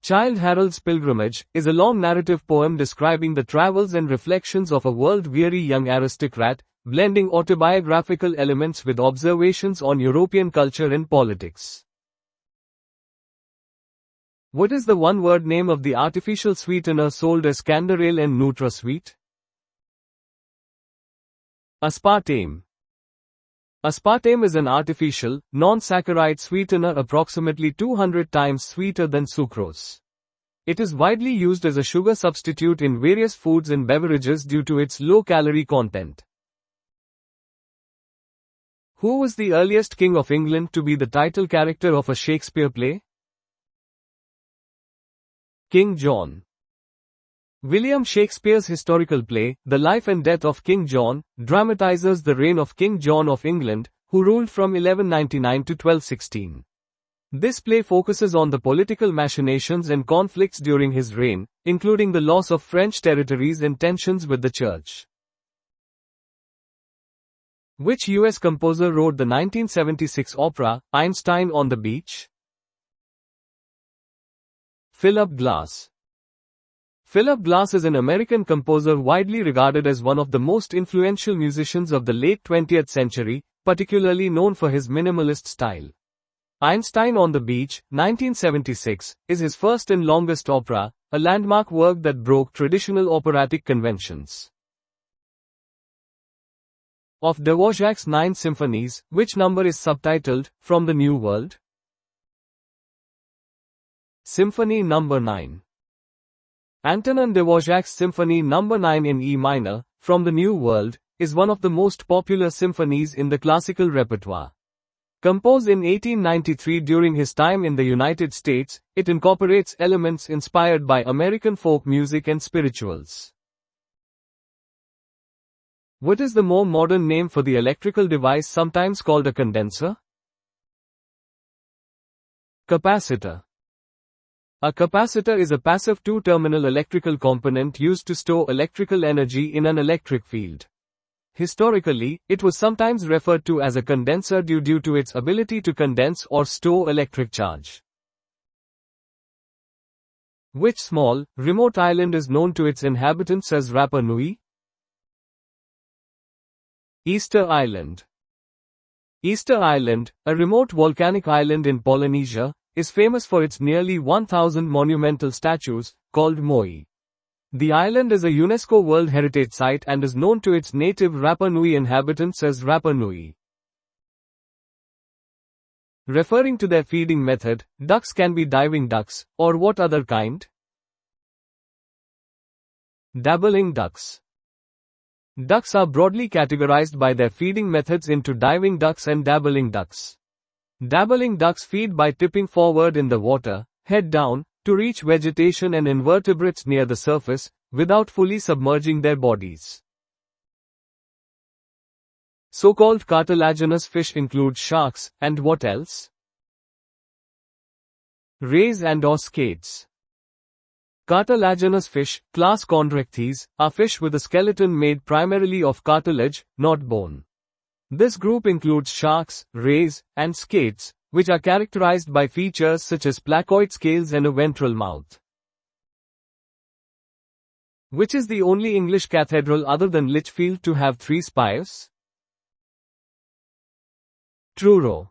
Childe Harold's Pilgrimage is a long narrative poem describing the travels and reflections of a world-weary young aristocrat, blending autobiographical elements with observations on European culture and politics. What is the one-word name of the artificial sweetener sold as Canderel and NutraSweet? Aspartame. Aspartame is an artificial, non-saccharide sweetener approximately 200 times sweeter than sucrose. It is widely used as a sugar substitute in various foods and beverages due to its low calorie content. Who was the earliest king of England to be the title character of a Shakespeare play? King John. William Shakespeare's historical play, The Life and Death of King John, dramatizes the reign of King John of England, who ruled from 1199 to 1216. This play focuses on the political machinations and conflicts during his reign, including the loss of French territories and tensions with the church. Which U.S. composer wrote the 1976 opera, Einstein on the Beach? Philip Glass. Philip Glass is an American composer widely regarded as one of the most influential musicians of the late 20th century, particularly known for his minimalist style. Einstein on the Beach, 1976, is his first and longest opera, a landmark work that broke traditional operatic conventions. Of Dvorak's 9 symphonies, which number is subtitled, From the New World? Symphony number 9. Antonin Dvorak's Symphony No. 9 in E minor, From the New World, is one of the most popular symphonies in the classical repertoire. Composed in 1893 during his time in the United States, it incorporates elements inspired by American folk music and spirituals. What is the more modern name for the electrical device sometimes called a condenser? Capacitor. A capacitor is a passive two-terminal electrical component used to store electrical energy in an electric field. Historically, it was sometimes referred to as a condenser due to its ability to condense or store electric charge. Which small, remote island is known to its inhabitants as Rapa Nui? Easter Island. Easter Island, a remote volcanic island in Polynesia, is famous for its nearly 1,000 monumental statues, called moai. The island is a UNESCO World Heritage Site and is known to its native Rapa Nui inhabitants as Rapa Nui. Referring to their feeding method, ducks can be diving ducks, or what other kind? Dabbling ducks. Ducks are broadly categorized by their feeding methods into diving ducks and dabbling ducks. Dabbling ducks feed by tipping forward in the water, head down, to reach vegetation and invertebrates near the surface, without fully submerging their bodies. So-called cartilaginous fish include sharks, and what else? Rays and/or skates. Cartilaginous fish, class Chondrichthyes, are fish with a skeleton made primarily of cartilage, not bone. This group includes sharks, rays, and skates, which are characterized by features such as placoid scales and a ventral mouth. Which is the only English cathedral other than Lichfield to have 3 spires? Truro.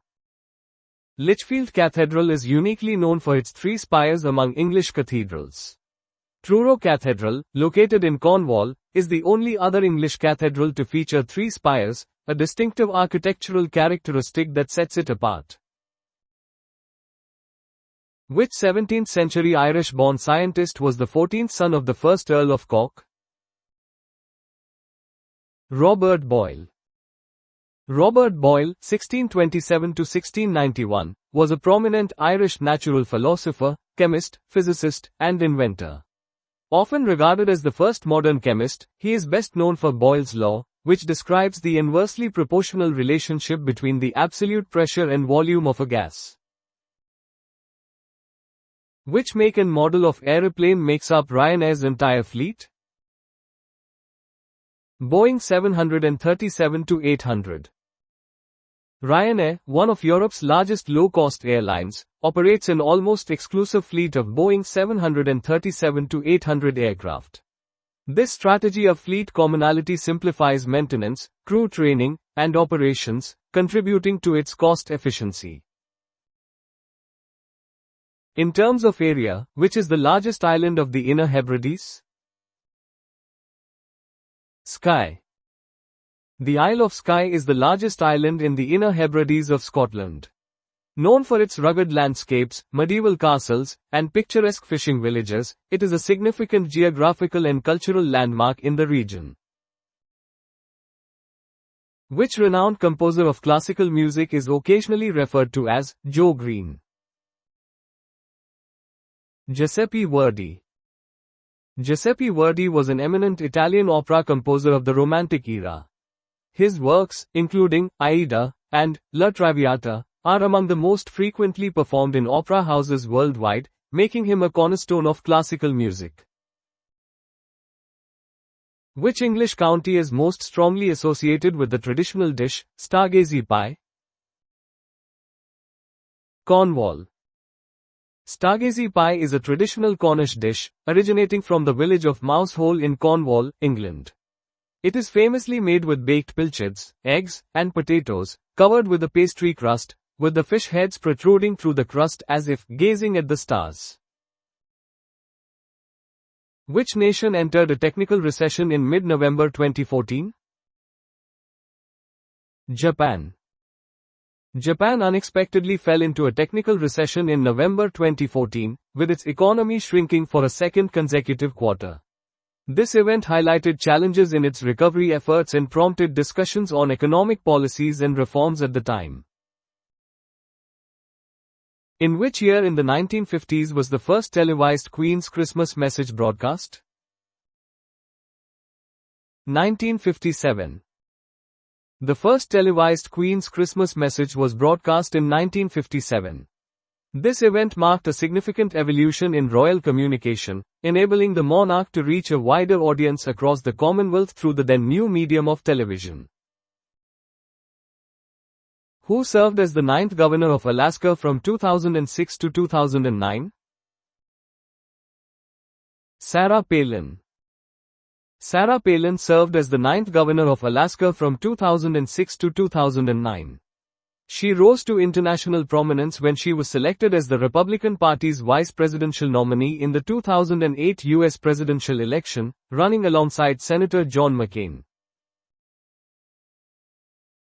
Lichfield Cathedral is uniquely known for its 3 spires among English cathedrals. Truro Cathedral, located in Cornwall, is the only other English cathedral to feature 3 spires, a distinctive architectural characteristic that sets it apart. Which 17th-century Irish-born scientist was the 14th son of the first Earl of Cork? Robert Boyle. Robert Boyle, 1627–1691, was a prominent Irish natural philosopher, chemist, physicist, and inventor. Often regarded as the first modern chemist, he is best known for Boyle's law, which describes the inversely proportional relationship between the absolute pressure and volume of a gas. Which make and model of aeroplane makes up Ryanair's entire fleet? Boeing 737-800. Ryanair, one of Europe's largest low-cost airlines, operates an almost exclusive fleet of Boeing 737-800 aircraft. This strategy of fleet commonality simplifies maintenance, crew training, and operations, contributing to its cost efficiency. In terms of area, which is the largest island of the Inner Hebrides? Skye. The Isle of Skye is the largest island in the Inner Hebrides of Scotland. Known for its rugged landscapes, medieval castles, and picturesque fishing villages, it is a significant geographical and cultural landmark in the region. Which renowned composer of classical music is occasionally referred to as Joe Green? Giuseppe Verdi. Giuseppe Verdi was an eminent Italian opera composer of the Romantic era. His works, including Aida and La Traviata, are among the most frequently performed in opera houses worldwide, making him a cornerstone of classical music. Which English county is most strongly associated with the traditional dish, Stargazy pie? Cornwall. Stargazy pie is a traditional Cornish dish, originating from the village of Mousehole in Cornwall, England. It is famously made with baked pilchards, eggs, and potatoes, covered with a pastry crust, with the fish heads protruding through the crust as if gazing at the stars. Which nation entered a technical recession in mid-November 2014? Japan. Japan unexpectedly fell into a technical recession in November 2014, with its economy shrinking for a second consecutive quarter. This event highlighted challenges in its recovery efforts and prompted discussions on economic policies and reforms at the time. In which year in the 1950s was the first televised Queen's Christmas message broadcast? 1957. The first televised Queen's Christmas message was broadcast in 1957. This event marked a significant evolution in royal communication, enabling the monarch to reach a wider audience across the Commonwealth through the then new medium of television. Who served as the 9th Governor of Alaska from 2006 to 2009? Sarah Palin. Sarah Palin served as the 9th Governor of Alaska from 2006 to 2009. She rose to international prominence when she was selected as the Republican Party's vice presidential nominee in the 2008 U.S. presidential election, running alongside Senator John McCain.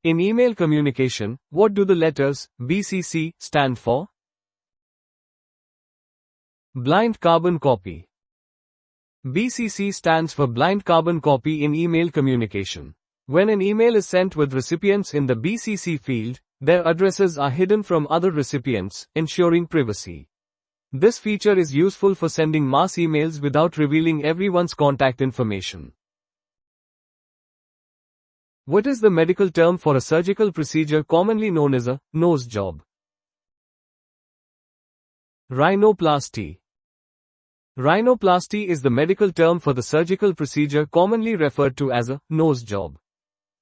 In email communication, what do the letters BCC stand for? Blind carbon copy. BCC stands for blind carbon copy in email communication. When an email is sent with recipients in the BCC field, their addresses are hidden from other recipients, ensuring privacy. This feature is useful for sending mass emails without revealing everyone's contact information. What is the medical term for a surgical procedure commonly known as a nose job? Rhinoplasty. Rhinoplasty is the medical term for the surgical procedure commonly referred to as a nose job.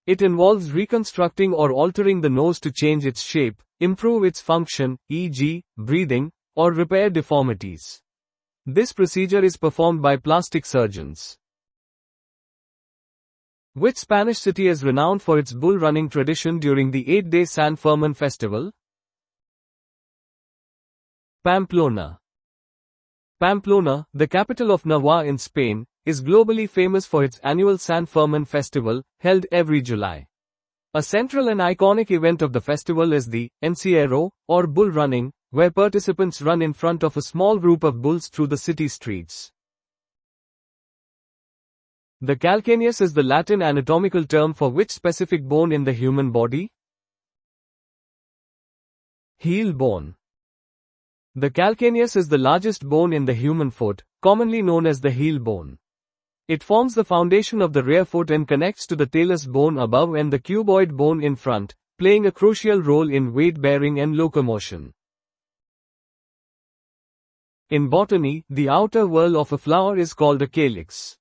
It involves reconstructing or altering the nose to change its shape, improve its function, e.g., breathing, or repair deformities. This procedure is performed by plastic surgeons. Which Spanish city is renowned for its bull running tradition during the 8-day San Fermin festival? Pamplona. Pamplona, the capital of Navarre in Spain, is globally famous for its annual San Fermin festival, held every July. A central and iconic event of the festival is the encierro, or bull running, where participants run in front of a small group of bulls through the city streets. The calcaneus is the Latin anatomical term for which specific bone in the human body? Heel bone. The calcaneus is the largest bone in the human foot, commonly known as the heel bone. It forms the foundation of the rear foot and connects to the talus bone above and the cuboid bone in front, playing a crucial role in weight bearing and locomotion. In botany, the outer whorl of a flower is called a calyx.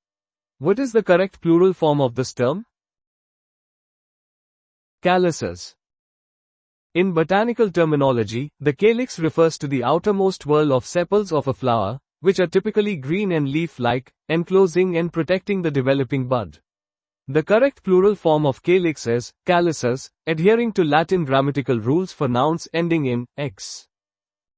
What is the correct plural form of this term? Calyces. In botanical terminology, the calyx refers to the outermost whorl of sepals of a flower, which are typically green and leaf-like, enclosing and protecting the developing bud. The correct plural form of calyx is calyces, adhering to Latin grammatical rules for nouns ending in x.